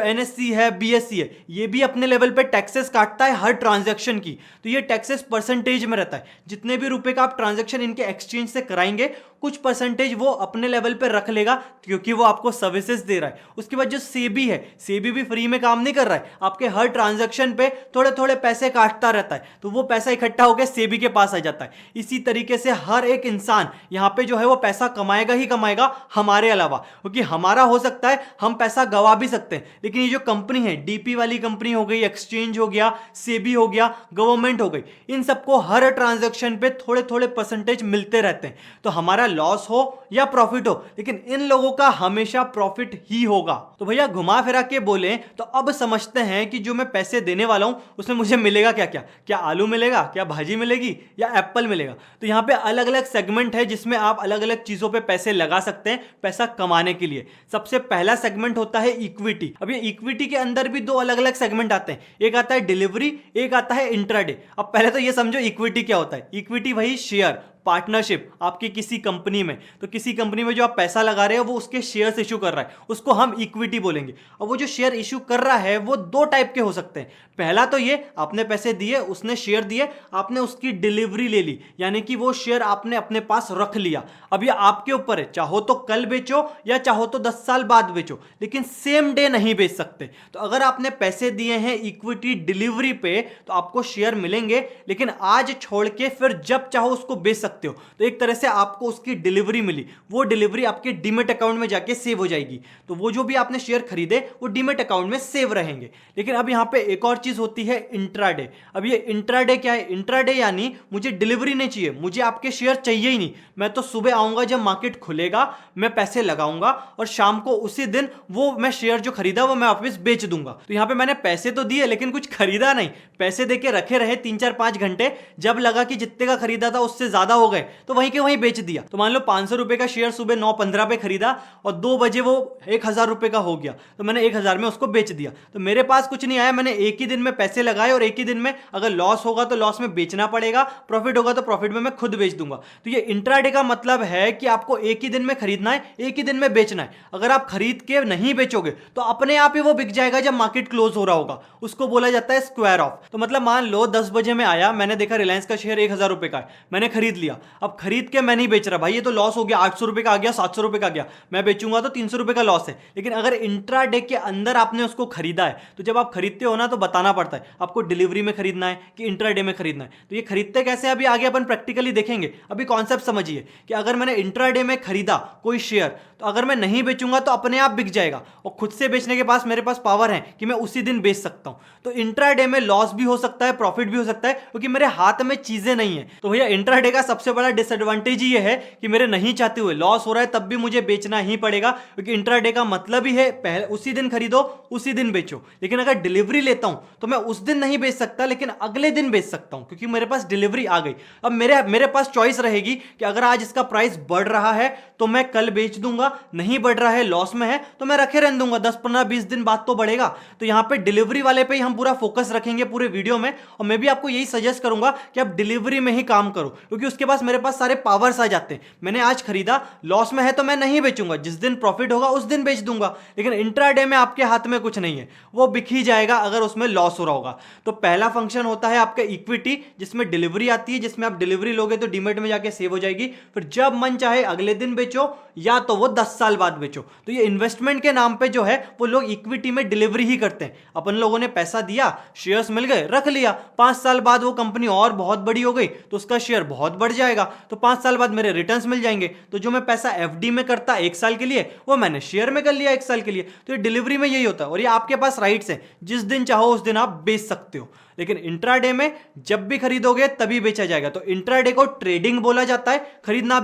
एनएससी है, बीएससी है, ये भी अपने लेवल पे टैक्सेस काटता है हर ट्रांजैक्शन की। तो ये टैक्सेस परसेंटेज में रहता है, जितने भी रुपए का आप ट्रांजैक्शन इनके एक्सचेंज से कराएंगे कुछ परसेंटेज वो अपने लेवल पे रख लेगा, क्योंकि वो आपको सर्विसेज दे रहा है। उसके बाद जो सेबी है, सेबी भी फ्री में काम नहीं कर रहा है, आपके हर ट्रांजैक्शन पे थोड़े थोड़े पैसे काटता रहता है, तो वो पैसा इकट्ठा होकर सेबी के पास आ जाता है। इसी तरीके से हर एक इंसान यहाँ पे जो है वो पैसा कमाएगा ही कमाएगा हमारे अलावा, क्योंकि हमारा हो सकता है हम पैसा गवा भी सकते हैं, लेकिन ये जो कंपनी है, डीपी वाली कंपनी हो गई, एक्सचेंज हो गया, सेबी हो गया, गवर्नमेंट हो गई, इन सबको हर ट्रांजैक्शन पे थोड़े थोड़े परसेंटेज मिलते रहते हैं। तो हमारा लॉस हो या प्रॉफिट हो, लेकिन इन लोगों का हमेशा प्रॉफिट ही होगा। तो भैया घुमा फिरा के बोले तो अब समझते हैं कि जो मैं पैसे देने वाला हूं उसमें मुझे मिलेगा क्या क्या। क्या आलू मिलेगा, क्या भाजी मिलेगी, या एप्पल मिलेगा। तो यहां पे अलग अलग सेगमेंट है जिसमें आप अलग अलग चीजों पे पैसे लगा सकते हैं पैसा कमाने के लिए। सबसे पहला सेगमेंट होता है इक्विटी। अब ये इक्विटी के अंदर भी दो अलग अलग सेगमेंट आते हैं, एक आता है डिलीवरी, एक आता है इंट्राडे। अब पहले तो ये समझो इक्विटी क्या होता है। इक्विटी वही शेयर, पार्टनरशिप आपकी किसी कंपनी में, तो किसी कंपनी में जो आप पैसा लगा रहे हो वो उसके शेयर्स इशू कर रहा है, उसको हम इक्विटी बोलेंगे। और वो जो शेयर इशू कर रहा है वो दो टाइप के हो सकते हैं। पहला तो ये, आपने पैसे दिए, उसने शेयर दिए, आपने उसकी डिलीवरी ले ली, यानी कि वो शेयर आपने अपने पास रख लिया। अब ये आपके ऊपर है, चाहो तो कल बेचो या चाहो तो 10 साल बाद बेचो, लेकिन सेम डे नहीं बेच सकते। तो अगर आपने पैसे दिए हैं इक्विटी डिलीवरी पे तो आपको शेयर मिलेंगे, लेकिन आज छोड़ के फिर जब चाहो उसको बेच सकते हो। तो एक तरह से आपको उसकी डिलीवरी मिली, वो डिलीवरी आपके डीमेट अकाउंट में जाके सेव हो जाएगी। तो वो जो भी आपने शेयर खरीदे वो डीमेट अकाउंट में सेव रहेंगे। लेकिन अब यहां पे एक और चीज होती है इंट्राडे। अब ये इंट्राडे क्या है? इंट्राडे यानी मुझे डिलीवरी नहीं चाहिए, मुझे आपके शेयर चाहिए ही नहीं। मैं तो सुबह आऊंगा जब मार्केट खुलेगा, मैं पैसे लगाऊंगा और शाम को उसी दिन वो मैं शेयर जो खरीदा वो मैं वापस बेच दूंगा। तो यहां पे मैंने पैसे तो दिए लेकिन कुछ खरीदा नहीं, पैसे देके रखे रहे 3-4-5 घंटे, जब लगा कि जितने का खरीदा था उससे ज्यादा हो गए तो वहीं के वहीं बेच दिया। तो मान लो 500 रुपए का शेयर सुबह 9:15 पे खरीदा और 2 बजे वो 1000 रुपए का हो गया, तो मैंने 1000 में उसको बेच दिया। तो मेरे पास कुछ नहीं आया, मैंने एक ही दिन में पैसे लगाए और एक ही दिन में अगर लॉस होगा तो लॉस में बेचना पड़ेगा, प्रॉफिट होगा तो प्रॉफिट में मैं खुद बेच दूंगा। तो ये इंट्राडे का मतलब है कि आपको एक ही दिन में खरीदना है, एक ही दिन में बेचना है। अगर आप खरीद के नहीं बेचोगे तो अपने आप ही वो बिक जाएगा जब मार्केट क्लोज हो रहा होगा, उसको बोला जाता है स्क्वायर ऑफ। तो मतलब मान लो 10 बजे में आया, मैंने देखा रिलायंस का शेयर 1000 रुपए का है, मैंने खरीद लिया। अब खरीद के मैं नहीं बेच रहा, भाई ये तो लॉस हो गया, 800 रुपए का आ गया, 700 रुपए का आ गया, मैं बेचूंगा तो 300 रुपए का लॉस है। लेकिन अगर इंट्राडे के अंदर आपने उसको खरीदा है तो जब आप खरीदते हो ना तो बताना पड़ता है आपको डिलीवरी में खरीदना है कि इंट्राडे में खरीदना है। तो ये खरीदते कैसे अभी आगे अपन प्रैक्टिकली देखेंगे। अभी कॉन्सेप्ट समझिए कि अगर मैंने इंट्राडे में खरीदा कोई शेयर, तो अगर मैं नहीं बेचूंगा तो अपने आप बिक जाएगा, और खुद से बेचने के पास मेरे पास पावर है कि मैं उसी दिन बेच सकता हूं। तो इंट्राडे में लॉस भी हो सकता है, प्रॉफिट भी हो सकता है, क्योंकि मेरे हाथ में चीजें नहीं है। तो भैया इंट्राडे का सबसे बड़ा डिसएडवांटेज ये है कि मेरे नहीं चाहते हुए लॉस हो रहा है तब भी मुझे बेचना ही पड़ेगा, क्योंकि इंट्राडे का मतलब ही है पहले उसी दिन खरीदो उसी दिन बेचो। लेकिन अगर डिलीवरी लेता हूं तो मैं उस दिन नहीं बेच सकता, लेकिन अगले दिन बेच सकता हूं, क्योंकि मेरे पास डिलीवरी आ गई। अब मेरे पास चॉइस रहेगी कि अगर आज इसका प्राइस बढ़ रहा है तो मैं कल बेच दूंगा, नहीं बढ़ रहा है, लॉस में है तो मैं रखे रहने दूंगा, 10-15-20 दिन बाद तो बढ़ेगा। तो यहां पे डिलीवरी वाले पे ही हम पूरा फोकस रखेंगे पूरे वीडियो में, और मैं भी आपको यही सजेस्ट करूंगा कि आप डिलीवरी में ही काम करो, क्योंकि उसके बाद मेरे पास सारे पावर्स आ जाते हैं। मैंने आज खरीदा, लॉस में है तो मैं नहीं बेचूंगा, जिस दिन प्रॉफिट होगा उस दिन बेच दूंगा। लेकिन इंट्राडे में आपके हाथ में कुछ नहीं है, वो बिक ही जाएगा अगर उसमें लॉस हो रहा होगा। तो पहला फंक्शन होता है आपका इक्विटी, जिसमें डिलीवरी आती है, जिसमें आप डिलीवरी लोगे तो डीमेट में जाके सेव हो जाएगी, फिर जब मन चाहे अगले दिन बेचो या तो वो 10 साल बाद बेचो। तो ये इन्वेस्टमेंट के नाम पे जो है वो लोग इक्विटी में डिलीवरी ही करते हैं। अपन लोगों ने पैसा दिया, शेयर्स मिल गए, रख लिया, 5 साल बाद वो कंपनी और बहुत बड़ी हो गई तो उसका शेयर बहुत बढ़ जाएगा, तो 5 साल बाद मेरे रिटर्न्स मिल जाएंगे। तो जो मैं पैसा एफडी में करता 1 साल के लिए, वो मैंने शेयर में कर लिया 1 साल के लिए। तो ये डिलीवरी में यही होता है, और ये आपके पास राइट्स हैं, जिस दिन चाहो उस दिन आप बेच सकते हो। लेकिन इंट्राडे में जब भी खरीदोगे तभी बेचा जाएगा। तो इंट्राडे को ट्रेडिंग बोला जाता है, खरीदना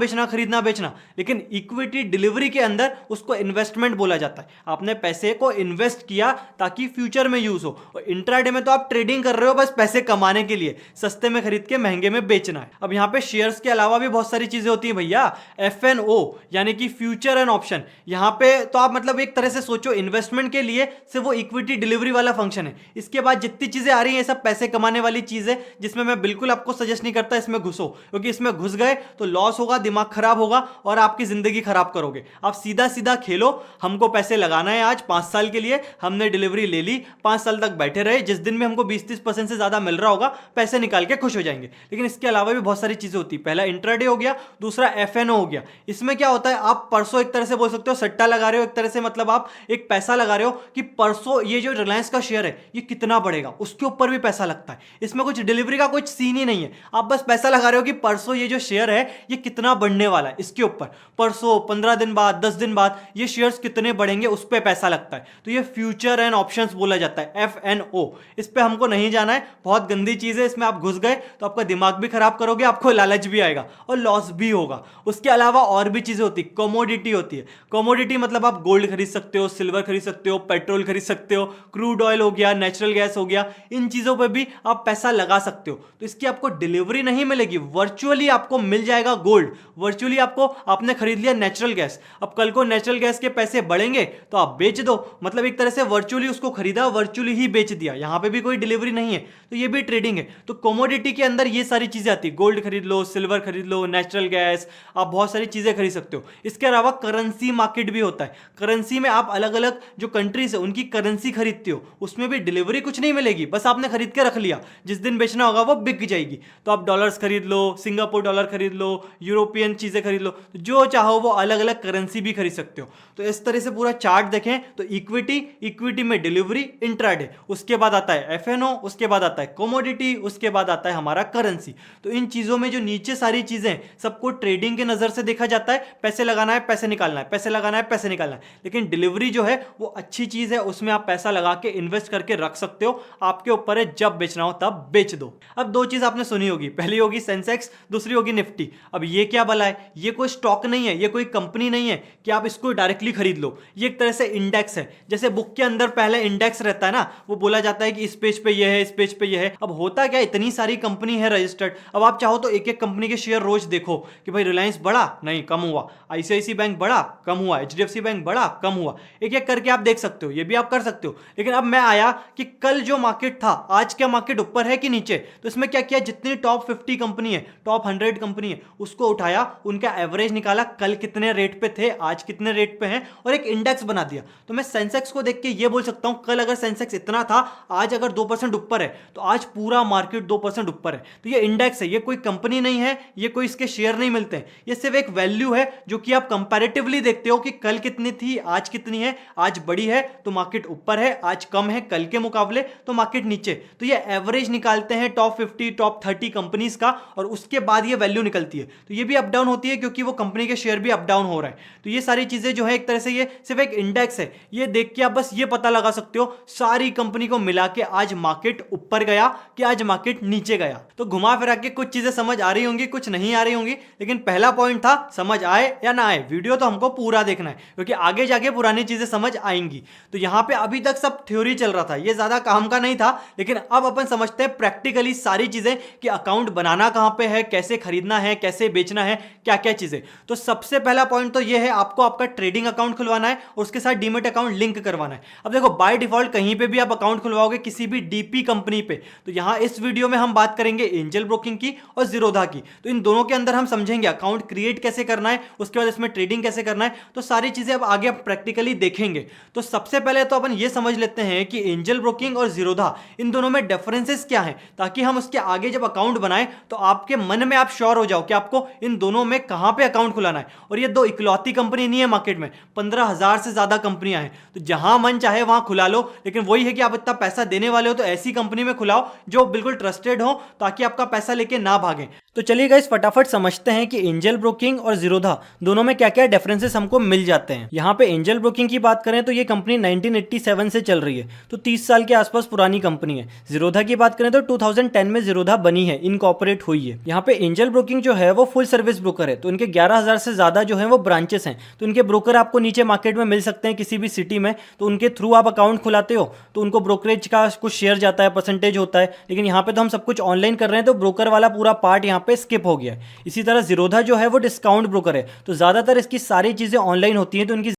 बेचना। लेकिन इक्विटी डिलीवरी के अंदर उसको इन्वेस्टमेंट बोला जाता है। आपने पैसे को इन्वेस्ट किया ताकि फ्यूचर में यूज हो, और इंट्राडे में तो आप ट्रेडिंग कर रहे हो बस पैसे कमाने के लिए, सस्ते में खरीद के महंगे में बेचना है। अब यहाँ पे शेयर्स के अलावा भी बहुत सारी चीजें होती हैं भैया, FNO यानी कि फ्यूचर एंड ऑप्शन। यहाँ पे तो आप मतलब एक तरह से सोचो, इन्वेस्टमेंट के लिए सिर्फ वो इक्विटी डिलीवरी वाला फंक्शन है। इसके बाद जितनी चीजें आ रही हैं सब पैसे कमाने वाली चीज है, जिसमें मैं बिल्कुल आपको सजेस्ट नहीं करता इसमें घुसो, क्योंकि इसमें घुस गए तो लॉस होगा, दिमाग खराब होगा और आपकी जिंदगी खराब करोगे। आप सीधा सीधा खेलो, हमको पैसे लगाना है आज 5 साल के लिए, हमने डिलीवरी ले ली, 5 साल तक बैठे रहे, जिस दिन में हमको 20-30% से ज्यादा मिल रहा होगा पैसे निकाल के खुश हो जाएंगे। लेकिन इसके अलावा भी बहुत सारी चीजें होती है। पहला इंट्राडे हो गया, दूसरा FNO हो गया। इसमें क्या होता है, आप परसों एक तरह से बोल सकते हो सट्टा लगा रहे हो, एक तरह से मतलब आप एक पैसा लगा रहे हो कि परसों ये जो रिलायंस का शेयर है ये कितना बढ़ेगा, उसके ऊपर भी पैसा लगता है। इसमें कुछ डिलीवरी का कुछ सीन ही नहीं है, आप बस पैसा लगा रहे हो कि परसों ये जो शेयर है ये कितना बढ़ने वाला है, इसके ऊपर परसों 15 दिन बाद 10 दिन बाद ये शेयर्स कितने बढ़ेंगे उस पर पैसा लगता है। तो ये फ्यूचर एंड ऑप्शंस बोला जाता है, FNO। इस पर हमको नहीं जाना है, बहुत गंदी चीज है, इसमें आप घुस गए तो आपका दिमाग भी खराब करोगे, आपको लालच भी आएगा और लॉस भी होगा। उसके अलावा और भी चीजें होती है, कमोडिटी होती है। कमोडिटी मतलब आप गोल्ड खरीद सकते हो, सिल्वर खरीद सकते हो, पेट्रोल खरीद सकते हो, क्रूड ऑयल हो गया, नेचुरल गैस हो गया, इन चीजों पर भी आप पैसा लगा सकते हो। तो इसकी आपको डिलीवरी नहीं मिलेगी, वर्चुअली आपको मिल जाएगा गोल्ड, वर्चुअली आपको, आपने खरीद लिया नेचुरल गैस, अब कल को नेचुरल गैस के पैसे बढ़ेंगे तो आप बेच दो, मतलब एक तरह से वर्चुअली उसको खरीदा, वर्चुअली ही बेच दिया, यहां पे भी कोई डिलीवरी नहीं है, तो ये भी ट्रेडिंग है। तो कमोडिटी के अंदर ये सारी चीजें आती है, गोल्ड खरीद लो, सिल्वर खरीद लो, नेचुरल गैस, आप बहुत सारी चीजें खरीद सकते हो। इसके अलावा करेंसी मार्केट भी होता है, करेंसी में आप अलग अलग जो कंट्रीज है उनकी करेंसी खरीदते हो, उसमें भी डिलीवरी कुछ नहीं मिलेगी, बस आपने खरीद के रख लिया, जिस दिन बेचना होगा वो बिक जाएगी। तो आप डॉलर्स खरीद लो, सिंगापुर डॉलर खरीद लो, यूरोपियन चीजें खरीद लो, जो चाहो वो अलग अलग करेंसी भी खरीद सकते हो। तो इस तरह से पूरा चार्ट देखें तो इक्विटी में डिलीवरी, इंट्राडे, उसके बाद आता है FNO, उसके बाद आता है कमोडिटी, उसके बाद आता है हमारा करेंसी। तो इन चीजों में जो नीचे सारी चीजें सबको ट्रेडिंग के नजर से देखा जाता है, पैसे लगाना है पैसे निकालना है, पैसे लगाना है पैसे निकालना है। लेकिन डिलीवरी जो है वो अच्छी चीज है, उसमें आप पैसा लगा के इन्वेस्ट करके रख सकते हो, आपके ऊपर है, जब बेचना हो तब बेच दो। अब दो चीज आपने सुनी होगी, पहली होगी सेंसेक्स, दूसरी होगी निफ्टी। अब ये क्या भला है, ये कोई स्टॉक नहीं है, ये कोई कंपनी नहीं है कि आप इसको डायरेक्टली खरीद लो, ये एक तरह से इंडेक्स है। जैसे बुक के अंदर पहले इंडेक्स रहता है ना, वो बोला जाता है कि इस पेज पे ये है, इस पेज पे ये है। अब होता क्या, इतनी सारी कंपनी है रजिस्टर्ड, अब आप चाहो तो एक एक कंपनी के शेयर रोज देखो कि भाई रिलायंस बढ़ा नहीं कम हुआ, ICICI बैंक बढ़ा कम हुआ, HDFC बैंक बढ़ा कम हुआ, एक एक करके आप देख सकते हो, ये भी आप कर सकते हो। लेकिन अब मैं आया कि कल जो मार्केट था, आज क्या मार्केट ऊपर है कि नीचे, तो इसमें क्या किया, जितनी टॉप 50 कंपनी है, टॉप 100 कंपनी है, उसको उठाया, उनका एवरेज निकाला, कल कितने रेट पे थे, आज कितने रेट पे हैं, और एक इंडेक्स बना दिया। तो मैं सेंसेक्स को देख के ये बोल सकता हूं, कल अगर सेंसेक्स इतना था, आज अगर 2% ऊपर है, तो आज पूरा मार्केट 2% ऊपर है। तो ये इंडेक्स है, ये कोई कंपनी नहीं है, ये कोई इसके शेयर नहीं मिलते हैं, ये सिर्फ एक वैल्यू है जो कि आप कंपैरेटिवली देखते हो कि कल कितनी थी, आज कितनी है, आज बड़ी है तो मार्केट ऊपर है, आज कम है कल के मुकाबले तो मार्केट नीचे। तो ये एवरेज निकालते हैं टॉप 50 टॉप 30 कंपनीज का, और उसके बाद ये वैल्यू निकलती है। तो ये भी अप डाउन होती है क्योंकि वो कंपनी के शेयर भी अप डाउन हो रहा है। तो ये सारी चीजें जो है एक तरह से ये सिर्फ एक इंडेक्स है, ये देख के आप बस ये पता लगा सकते हो सारी कंपनी को मिला के आज मार्केट ऊपर गया कि आज मार्केट नीचे गया। तो घुमा फिरा के कुछ चीजें समझ आ रही होंगी, कुछ नहीं आ रही होंगी, लेकिन पहला पॉइंट था समझ आए या ना आए, वीडियो तो हमको पूरा देखना है क्योंकि आगे जाके पुरानी चीजें समझ आएंगी। तो यहां पे अभी तक सब थ्योरी चल रहा था, ये ज्यादा काम का नहीं था, लेकिन अब अपन समझते हैं प्रैक्टिकली सारी चीजें कि अकाउंट बनाना कहां पे है, कैसे खरीदना है, कैसे बेचना है, क्या क्या चीजें। तो सबसे पहला पॉइंट तो यह है, आपको आपका ट्रेडिंग अकाउंट खुलवाना है और उसके साथ डीमैट अकाउंट लिंक करवाना है। अब देखो बाय डिफॉल्ट कहीं पे भी आप अकाउंट खुलवाओगे किसी भी डीपी कंपनी पे, तो यहां इस वीडियो में हम बात करेंगे एंजल ब्रोकिंग की और जीरोधा की। तो इन दोनों के अंदर हम समझेंगे अकाउंट क्रिएट कैसे करना है, उसके बाद इसमें ट्रेडिंग कैसे करना है, तो सारी चीजें अब आगे आप प्रैक्टिकली देखेंगे। तो सबसे पहले तो अपन ये समझ लेते हैं कि एंजल ब्रोकिंग और जीरोधा इन दोनों में डिफरेंसेस क्या हैं, ताकि हम उसके आगे जब अकाउंट बनाएं तो आपके मन में आप श्योर हो जाओ कि आपको इन दोनों में कहां पे अकाउंट खुलाना है। और ये दो इकलौती कंपनी नहीं है मार्केट में, 15,000 से ज्यादा कंपनियां हैं, तो जहां मन चाहे वहां खुला लो। लेकिन वही है कि आप इतना पैसा देने वाले हो तो ऐसी कंपनी में खुलाओ जो बिल्कुल ट्रस्टेड हो, ताकि आपका पैसा लेके ना भागे। तो चलिए गाइस फटाफट समझते हैं कि एंजल ब्रोकिंग और जीरोधा दोनों में क्या क्या डिफरेंसेस हमको मिल जाते हैं। यहाँ पे एंजल ब्रोकिंग की बात करें तो ये कंपनी 1987 से चल रही है, तो 30 साल के आसपास पुरानी कंपनी है। जीरोधा की बात करें तो 2010 में जीरोधा बनी है, इनकॉर्पोरेट हुई है। यहाँ पे एंजल ब्रोकिंग जो है वो फुल सर्विस ब्रोकर है, तो इनके 11,000 से ज्यादा जो है वो ब्रांचेस हैं। तो इनके ब्रोकर आपको नीचे मार्केट में मिल सकते हैं किसी भी सिटी में, तो उनके थ्रू आप अकाउंट खुलाते हो तो उनको ब्रोकरेज का कुछ शेयर जाता है, परसेंटेज होता है। लेकिन यहाँ पे तो हम सब कुछ ऑनलाइन कर रहे हैं, तो ब्रोकर वाला पूरा पार्ट यहाँ पे स्किप हो गया है। इसी तरह जीरोधा जो है वो डिस्काउंट ब्रोकर है, तो ज्यादातर इसकी सारी चीजें ऑनलाइन होती हैं, तो इनकी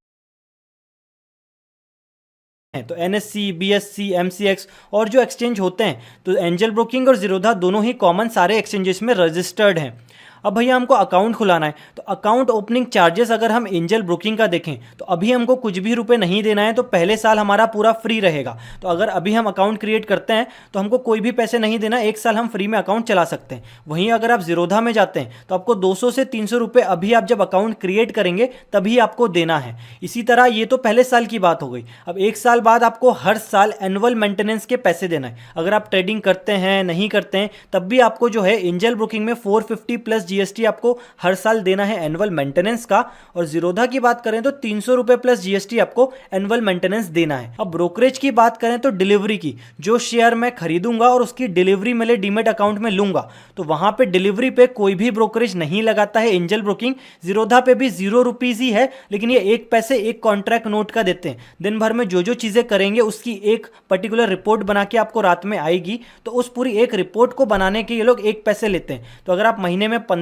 तो एनएससी, बीएससी, एमसीएक्स और जो एक्सचेंज होते हैं, तो एंजल ब्रोकिंग और जीरोधा दोनों ही कॉमन सारे एक्सचेंजेस में रजिस्टर्ड हैं। अब भैया हमको अकाउंट खुलाना है, तो अकाउंट ओपनिंग चार्जेस अगर हम एंजल ब्रोकिंग का देखें तो अभी हमको कुछ भी रुपए नहीं देना है, तो पहले साल हमारा पूरा फ्री रहेगा। तो अगर अभी हम अकाउंट क्रिएट करते हैं तो हमको कोई भी पैसे नहीं देना, एक साल हम फ्री में अकाउंट चला सकते हैं। वहीं अगर आप जीरोधा में जाते हैं तो आपको 200 से 300 रुपये अभी आप जब अकाउंट क्रिएट करेंगे तभी आपको देना है। इसी तरह ये तो पहले साल की बात हो गई। अब एक साल बाद आपको हर साल एनुअल मेंटेनेंस के पैसे देना है। अगर आप ट्रेडिंग करते हैं नहीं करते हैं तब भी आपको जो है एंजल ब्रोकिंग में 450 प्लस जीएसटी आपको हर साल देना है एनुअल मेंटेनेंस का, और जीरोधा की बात करें तो 300 रुपए प्लस जीएसटी आपको एनुअल मेंटेनेंस देना है। अब ब्रोकरेज की बात करें तो डिलीवरी की, जो शेयर मैं खरीदूंगा और उसकी डिलीवरी मेरे डीमैट अकाउंट में लूंगा, तो वहां पे डिलीवरी पे कोई भी ब्रोकरेज नहीं लगाता है एंजल ब्रोकिंग। जीरोधा पे भी 0 रुपीज ही है, लेकिन ये 1 पैसे 1 कॉन्ट्रैक्ट नोट का देते हैं। दिन भर में जो जो चीजें करेंगे उसकी एक पर्टिकुलर रिपोर्ट बना के आपको रात में आएगी, तो उस पूरी एक रिपोर्ट को बनाने के ये लोग 1 पैसे लेते हैं। तो अगर आप महीने में 15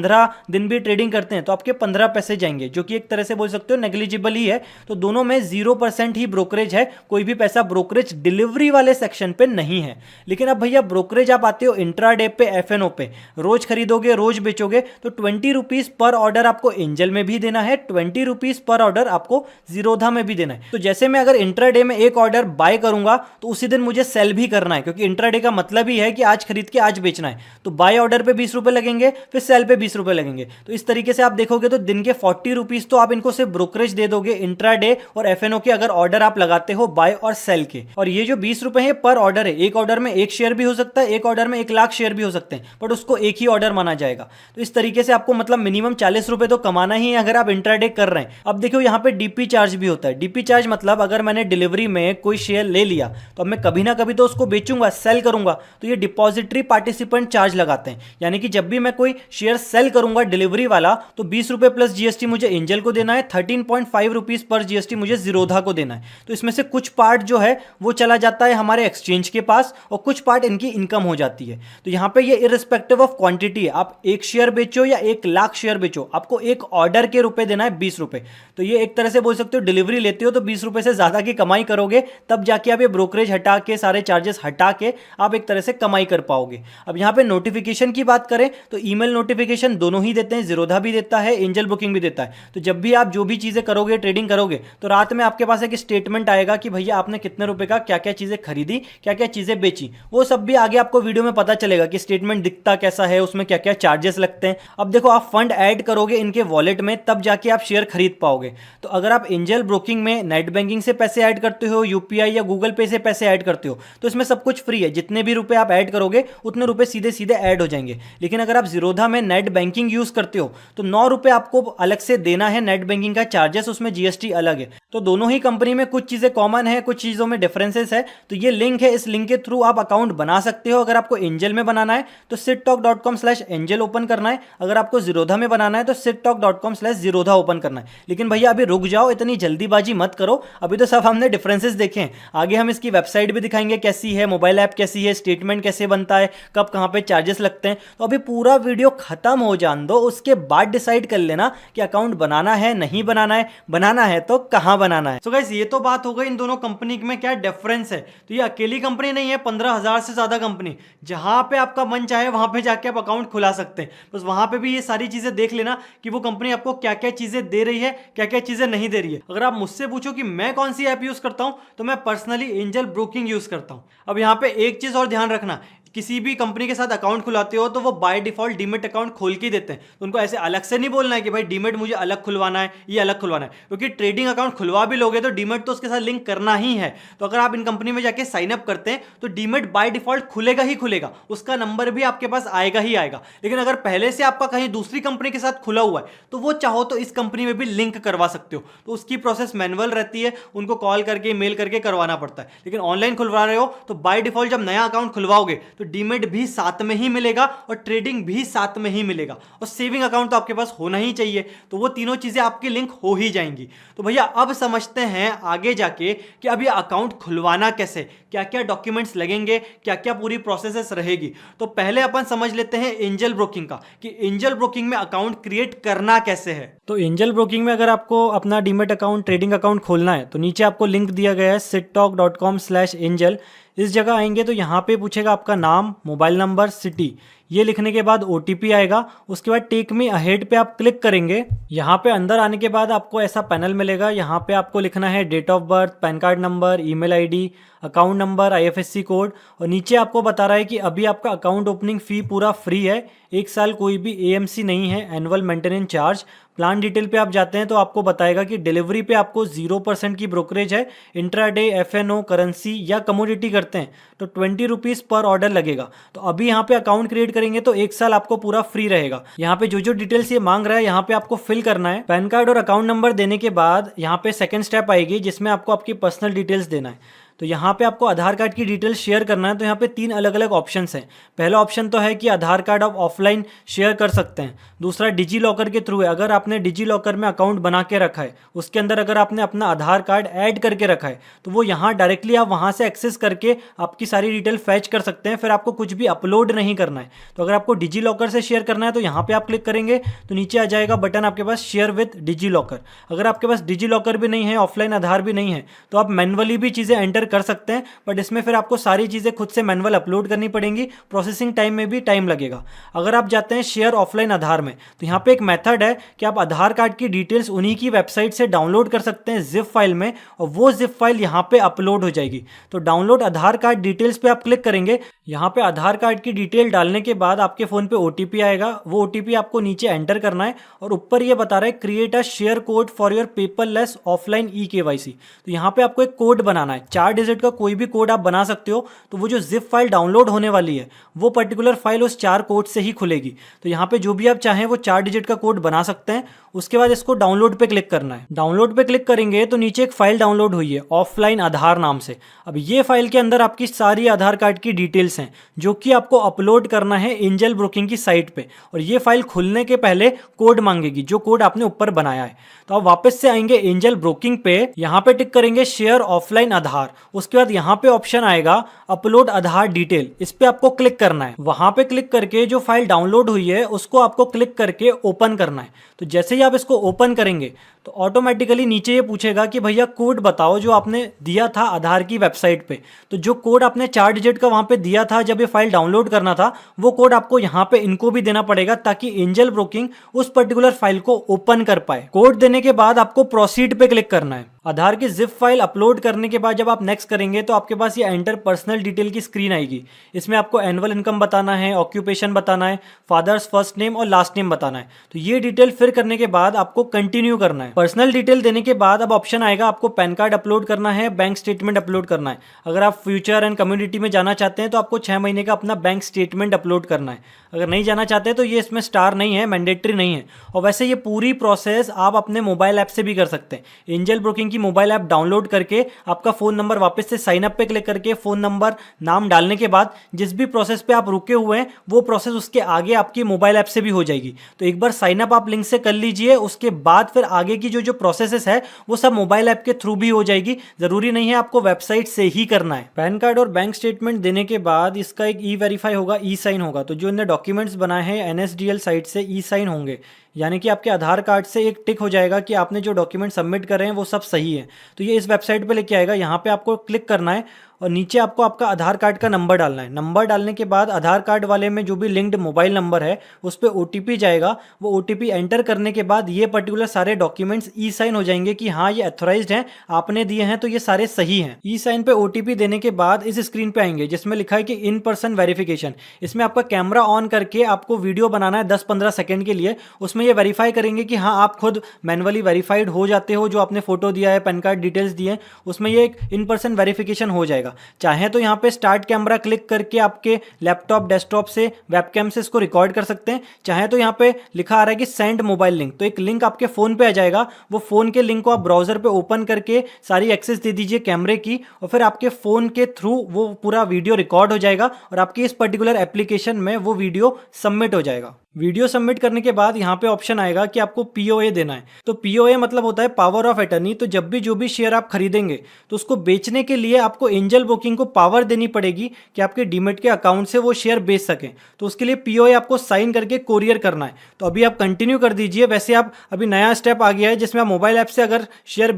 दिन भी ट्रेडिंग करते हैं तो आपके 15 पैसे जाएंगे, जो कि एक तरह से बोल सकते हो नेग्लिजिबल ही है। तो दोनों में 0% ही ब्रोकरेज है, कोई भी पैसा ब्रोकरेज डिलीवरी वाले सेक्शन पे नहीं है। लेकिन अब भैया ब्रोकरेज आप आते हो इंट्राडे पे, एफएनओ पे, रोज खरीदोगे रोज बेचोगे, तो 20 रुपीज पर ऑर्डर आपको एंजल में भी देना है, 20 रुपीज पर ऑर्डर आपको जीरोधा में भी देना है। तो जैसे मैं अगर इंट्राडे में एक ऑर्डर बाय करूंगा तो उसी दिन मुझे सेल भी करना है, क्योंकि इंट्राडे का मतलब ही है कि आज खरीद के आज बेचना है। तो बाय ऑर्डर पे 20 रुपए लगेंगे, फिर सेल पे 20 रुपए लगेंगे। तो इस तरीके से आप देखोगे तो दिन के 40 रुपीज तो आप इनको सिर्फ ब्रोकरेज दे दोगे इंट्राडे और एफएनओ के अगर ऑर्डर आप लगाते हो बाय और सेल के। और ये जो 20 रुपए है पर ऑर्डर है, एक ऑर्डर में 1 शेयर भी हो सकता है, एक ऑर्डर में 1 लाख शेयर भी हो सकते हैं, बट उसको एक ही ऑर्डर माना जाएगा। तो इस तरीके से आपको मतलब मिनिमम 40 रुपए तो कमाना ही है अगर आप इंट्राडे कर रहे हैं। अब देखो यहाँ पे डीपी चार्ज भी होता है। डीपी चार्ज मतलब अगर मैंने डिलीवरी में कोई शेयर ले लिया तो अब मैं कभी ना कभी तो उसको बेचूंगा, सेल करूंगा, तो ये डिपॉजिटरी पार्टिसिपेंट चार्ज लगाते हैं। यानी कि जब भी मैं कोई शेयर सेल करूंगा डिलीवरी वाला, तो 20 रुपए प्लस जीएसटी मुझे एंजल को देना है, 13.5 रुपीज पर जीएसटी मुझे जीरोधा को देना है। तो इसमें से कुछ पार्ट जो है वो चला जाता है हमारे एक्सचेंज के पास और कुछ पार्ट इनकी इनकम हो जाती है। तो यहाँ पे ये इररिस्पेक्टिव ऑफ क्वांटिटी है, आप 1 शेयर बेचो या 1 लाख शेयर बेचो, आपको एक ऑर्डर के रुपए देना है 20 रुपए। तो ये एक तरह से बोल सकते हो डिलीवरी लेते हो तो 20 रुपए से ज्यादा की कमाई करोगे, तब जाके आप ये ब्रोकरेज हटा के सारे चार्जेस हटा के आप एक तरह से कमाई कर पाओगे। अब यहाँ पे नोटिफिकेशन की बात करें तो ईमेल नोटिफिकेशन दोनों ही देते हैं, जीरोधा भी देता है, एंजल बुकिंग भी देता है। तो जब भी आप जो भी चीजें करोगे, ट्रेडिंग करोगे, तो रात में आपके पास एक स्टेटमेंट आएगा कि भैया आपने कितने रुपए का क्या क्या चीजें खरीदी, क्या क्या चीजें बेची। वो सब भी आगे आपको वीडियो में पता चलेगा कि स्टेटमेंट दिखता कैसा है, उसमें क्या क्या चार्जेस लगते हैं। अब देखो आप फंड ऐड करोगे इनके वॉलेट में, तब जाके आप शेयर खरीद पाओगे। तो अगर आप एंजल ब्रोकिंग में नेट बैंकिंग से पैसे ऐड करते हो, यूपीआई या गूगल पे से पैसे ऐड करते हो, तो इसमें सब कुछ फ्री है। जितने भी रुपए आप ऐड करोगे उतने रुपए सीधे सीधे ऐड हो जाएंगे। लेकिन अगर आप जीरोधा में नेट बैंकिंग यूज करते हो तो 9 रुपए आपको अलग से देना है नेट बैंकिंग का चार्जेस, उसमें जीएसटी अलग है। तो दोनों ही कंपनी में कुछ चीजें कॉमन है, कुछ चीजों में डिफरेंसेस है। तो ये लिंक है, इस लिंक के थ्रू आप अकाउंट बना सकते हो। अगर आपको एंजल में बनाना है तो sittalk.com/angel ओपन करना है, अगर आपको जीरोधा में बनाना है तो sittalk.com/zerodha ओपन करना है। लेकिन भैया अभी रुक जाओ, इतनी जल्दीबाजी मत करो, अभी तो सब हमने डिफरेंसेस देखे हैं। आगे हम इसकी वेबसाइट भी दिखाएंगे कैसी है, मोबाइल ऐप कैसी है, स्टेटमेंट कैसे बनता है, कब कहां पे चार्जेस लगते हैं। तो अभी पूरा वीडियो खत्म हो जान दो, उसके बाद डिसाइड कर लेना कि अकाउंट बनाना है नहीं बनाना है तो कहां बनाना है। तो गाइस ये तो बात हो गई इन दोनों कंपनी में क्या डिफरेंस है। तो ये अकेली कंपनी नहीं है, 15,000 से ज्यादा कंपनी, जहां पे आपका मन चाहे वहां पे जाके आप अकाउंट खुला सकते हैं। बस वहां पे भी ये सारी चीजें देख लेना कि वो कंपनी आपको क्या क्या चीजें दे रही है, क्या क्या चीजें नहीं दे रही है। अगर आप मुझसे पूछो कि मैं कौन सी ऐप यूज करता हूं, तो मैं पर्सनली एंजल ब्रोकिंग यूज करता हूं। अब यहाँ पे एक चीज और ध्यान रखना, किसी भी कंपनी के साथ अकाउंट खुलाते हो तो वो बाय डिफॉल्ट डीमेट अकाउंट खोल के देते हैं। तो उनको ऐसे अलग से नहीं बोलना है कि भाई डीमेट मुझे अलग खुलवाना है, ये अलग खुलवाना है, क्योंकि ट्रेडिंग अकाउंट खुलवा भी लोगे तो डीमेट तो उसके साथ लिंक करना ही है। तो अगर आप इन कंपनी में जाके साइन अप करते हैं तो डीमेट बाय डिफॉल्ट खुलेगा ही खुलेगा, उसका नंबर भी आपके पास आएगा ही आएगा। लेकिन अगर पहले से आपका कहीं दूसरी कंपनी के साथ खुला हुआ है तो वो चाहो तो इस कंपनी में भी लिंक करवा सकते हो। तो उसकी प्रोसेस मैनुअल रहती है, उनको कॉल करके मेल करके करवाना पड़ता है। लेकिन ऑनलाइन खुलवा रहे हो तो बाय डिफॉल्ट जब नया अकाउंट खुलवाओगे तो डीमेट भी साथ में ही मिलेगा और ट्रेडिंग भी साथ में ही मिलेगा, और सेविंग अकाउंट तो आपके पास होना ही चाहिए। तो वो तीनों चीजें आपकी लिंक हो ही जाएंगी। तो भैया अब समझते हैं आगे जाके कि अब ये अकाउंट खुलवाना कैसे, क्या क्या डॉक्यूमेंट्स लगेंगे, क्या क्या पूरी प्रोसेस रहेगी। तो पहले अपन समझ लेते हैं एंजल ब्रोकिंग का, कि एंजल ब्रोकिंग में अकाउंट क्रिएट करना कैसे है। तो एंजल ब्रोकिंग में अगर आपको अपना डीमेट अकाउंट, ट्रेडिंग अकाउंट खोलना है तो नीचे आपको लिंक दिया गया है sittalk.com/angel। इस जगह आएंगे तो यहाँ पे पूछेगा आपका नाम, मोबाइल नंबर, सिटी। ये लिखने के बाद OTP आएगा, उसके बाद टेक मी अहेड पे आप क्लिक करेंगे। यहाँ पे अंदर आने के बाद आपको ऐसा पैनल मिलेगा, यहाँ पे आपको लिखना है date of birth, PAN card number, email ID, account number, IFSC code, और नीचे आपको बता रहा है कि अभी आपका अकाउंट ओपनिंग फ़ी पूरा फ्री है, 1 साल कोई भी AMC नहीं है, annual maintenance charge. Plan detail पे आप जाते हैं तो आपको बताएगा कि डिलीवरी पे आपको 0% की ब्रोकरेज है, इंट्राडे, FNO, करेंसी या कमोडिटी करते हैं तो 20 रुपीज़ पर ऑर्डर लगेगा। तो अभी यहाँ पे अकाउंट क्रिएट करेंगे तो 1 साल आपको पूरा फ्री रहेगा। यहाँ पे जो जो डिटेल्स ये मांग रहा है यहाँ पे आपको फिल करना है। पैन कार्ड और अकाउंट नंबर देने के बाद यहाँ पे सेकंड स्टेप आएगी जिसमें आपको आपकी पर्सनल डिटेल्स देना है। तो यहाँ पे आपको आधार कार्ड की डिटेल्स शेयर करना है। तो यहाँ पे 3 अलग अलग ऑप्शंस हैं। पहला ऑप्शन तो है कि आधार कार्ड आप ऑफलाइन शेयर कर सकते हैं। दूसरा डिजी लॉकर के थ्रू है, अगर आपने डिजी लॉकर में अकाउंट बना के रखा है, उसके अंदर अगर आपने अपना आधार कार्ड ऐड करके रखा है तो वो यहाँ डायरेक्टली आप वहाँ से एक्सेस करके आपकी सारी डिटेल फैच कर सकते हैं, फिर आपको कुछ भी अपलोड नहीं करना है। तो अगर आपको डिजी लॉकर से शेयर करना है तो यहाँ पे आप क्लिक करेंगे तो नीचे आ जाएगा बटन आपके पास शेयर विद डिजी लॉकर। अगर आपके पास डिजी लॉकर भी नहीं है, ऑफलाइन आधार भी नहीं है, तो आप मैनुअली भी चीज़ें एंटर कर सकते हैं, बट इसमें फिर आपको सारी चीज़ें खुद से मैनुअल अपलोड करनी पड़ेंगी, प्रोसेसिंग टाइम में भी टाइम लगेगा। अगर आप जाते हैं शेयर ऑफलाइन आधार में तो यहाँ पे एक मेथड है कि आप आधार कार्ड की डिटेल्स उन्हीं की वेबसाइट से डाउनलोड कर सकते हैं जिप फाइल में, और वो जिप फाइल यहाँ पे अपलोड हो जाएगी। तो डाउनलोड आधार कार्ड डिटेल्स पे आप क्लिक करेंगे। यहाँ पे आधार कार्ड की डिटेल डालने के बाद आपके फ़ोन पे OTP आएगा, वो OTP आपको नीचे एंटर करना है, और ऊपर ये बता रहा है create a share code for your paperless offline eKYC। तो यहाँ पे आपको एक कोड बनाना है, 4 डिजिट का कोई भी कोड आप बना सकते हो। तो वो जो जिप फाइल डाउनलोड होने वाली है वो पर्टिकुलर फाइल उस 4 कोड से ही खुलेगी। तो यहाँ पे जो भी आप चाहें वो 4 डिजिट का कोड बना सकते हैं। उसके बाद इसको डाउनलोड पे क्लिक करना है। डाउनलोड पे क्लिक करेंगे तो नीचे एक फाइल डाउनलोड हुई है ऑफलाइन आधार नाम से। अब ये फाइल के अंदर आपकी सारी आधार कार्ड की डिटेल्स हैं जो कि आपको अपलोड करना है एंजल ब्रोकिंग की साइट पे, और ये फाइल खुलने के पहले कोड मांगेगी, जो कोड आपने ऊपर बनाया है। तो आप वापस से आएंगे एंजल ब्रोकिंग पे, यहाँ पे टिक करेंगे शेयर ऑफलाइन आधार। उसके बाद यहाँ पे ऑप्शन आएगा अपलोड आधार डिटेल, इस पे आपको क्लिक करना है। वहां पे क्लिक करके जो फाइल डाउनलोड हुई है उसको आपको क्लिक करके ओपन करना है। तो जैसे ही आप इसको ओपन करेंगे तो ऑटोमेटिकली नीचे ये पूछेगा कि भैया कोड बताओ जो आपने दिया था आधार की वेबसाइट पे। तो जो कोड आपने 4 डिजिट का वहां पे दिया था जब ये फाइल डाउनलोड करना था, वो कोड आपको यहाँ पे इनको भी देना पड़ेगा ताकि एंजल ब्रोकिंग उस पर्टिकुलर फाइल को ओपन कर पाए। कोड देने के बाद आपको प्रोसीड पे क्लिक करना है। आधार की जिप फाइल अपलोड करने के बाद जब आप नेक्स्ट करेंगे तो आपके पास ये एंटर पर्सनल डिटेल की स्क्रीन आएगी। इसमें आपको एनुअल इनकम बताना है, ऑक्यूपेशन बताना है, फादर्स फर्स्ट नेम और लास्ट नेम बताना है। तो ये डिटेल फिर करने के बाद आपको कंटिन्यू करना है। पर्सनल डिटेल देने के बाद अब ऑप्शन आएगा, आपको पैन कार्ड अपलोड करना है, बैंक स्टेटमेंट अपलोड करना है। अगर आप फ्यूचर एंड कम्युनिटी में जाना चाहते हैं तो आपको 6 महीने का अपना बैंक स्टेटमेंट अपलोड करना है। अगर नहीं जाना चाहते तो ये इसमें स्टार नहीं है, मैंडेटरी नहीं है। और वैसे ये पूरी प्रोसेस आप अपने मोबाइल ऐप से भी कर सकते हैं। एंजल ब्रोकिंग की मोबाइल ऐप डाउनलोड करके आपका फ़ोन नंबर वापस से साइन अप पे क्लिक करके फ़ोन नंबर नाम डालने के बाद जिस भी प्रोसेस पे आप रुके हुए हैं वो प्रोसेस उसके आगे आपकी मोबाइल ऐप से भी हो जाएगी। तो एक बार साइन अप आप लिंक से कर लीजिए, उसके बाद फिर आगे की जो प्रोसेसेस है वो सब मोबाइल ऐप के थ्रू भी हो जाएगी। ज़रूरी नहीं है आपको वेबसाइट से ही करना है। पैन कार्ड और बैंक स्टेटमेंट देने के बाद इसका एक ई वेरीफाई होगा, ई साइन होगा। तो जो इन्हें डॉक्यूमेंट्स बनाए हैं NSDL साइट से ई साइन होंगे, यानी कि आपके आधार कार्ड से एक टिक हो जाएगा कि आपने जो डॉक्यूमेंट सबमिट करे हैं वो सब सही है। तो ये इस वेबसाइट पे लेके आएगा, यहाँ पे आपको क्लिक करना है और नीचे आपको आपका आधार कार्ड का नंबर डालना है। नंबर डालने के बाद आधार कार्ड वाले में जो भी लिंक्ड मोबाइल नंबर है उस पर OTP जाएगा। वो OTP एंटर करने के बाद ये पर्टिकुलर सारे डॉक्यूमेंट्स ई साइन हो जाएंगे कि हाँ ये अथोराइज्ड हैं, आपने दिए हैं तो ये सारे सही हैं। ई साइन पे OTP देने के बाद इस स्क्रीन पे आएंगे जिसमें लिखा है कि इन पर्सन वेरिफिकेशन। इसमें आपका कैमरा ऑन करके आपको वीडियो बनाना है 10-15 सेकंड के लिए। उसमें ये वेरीफाई करेंगे कि हाँ आप खुद मैनुअली वेरीफाइड हो जाते हो, जो आपने फोटो दिया है, पैन कार्ड डिटेल्स दिए हैं, उसमें ये एक इन पर्सन वेरिफिकेशन हो जाएगा। चाहे तो यहाँ पे स्टार्ट कैमरा क्लिक करके आपके लैपटॉप डेस्कटॉप से वेबकैम से इसको रिकॉर्ड कर सकते हैं। चाहे तो यहाँ पे लिखा आ रहा है कि सेंड मोबाइल लिंक, तो एक लिंक आपके फ़ोन पे आ जाएगा। वो फ़ोन के लिंक को आप ब्राउज़र पे ओपन करके सारी एक्सेस दे दीजिए कैमरे की और फिर आपके फ़ोन के थ्रू वो पूरा वीडियो रिकॉर्ड हो जाएगा और आपकी इस पर्टिकुलर एप्लीकेशन में वो वीडियो सबमिट हो जाएगा। वीडियो सबमिट करने के बाद यहाँ पे ऑप्शन आएगा कि आपको POA देना है। तो POA मतलब होता है पावर ऑफ अटर्नी। तो जब भी जो भी शेयर आप खरीदेंगे तो उसको बेचने के लिए आपको एंजल ब्रोकिंग को पावर देनी पड़ेगी कि आपके डीमेट के अकाउंट से वो शेयर बेच सकें। तो उसके लिए POA आपको साइन करके कोरियर करना है। तो अभी आप कंटिन्यू कर दीजिए। वैसे आप अभी नया स्टेप आ गया है जिसमें आप मोबाइल ऐप से अगर शेयर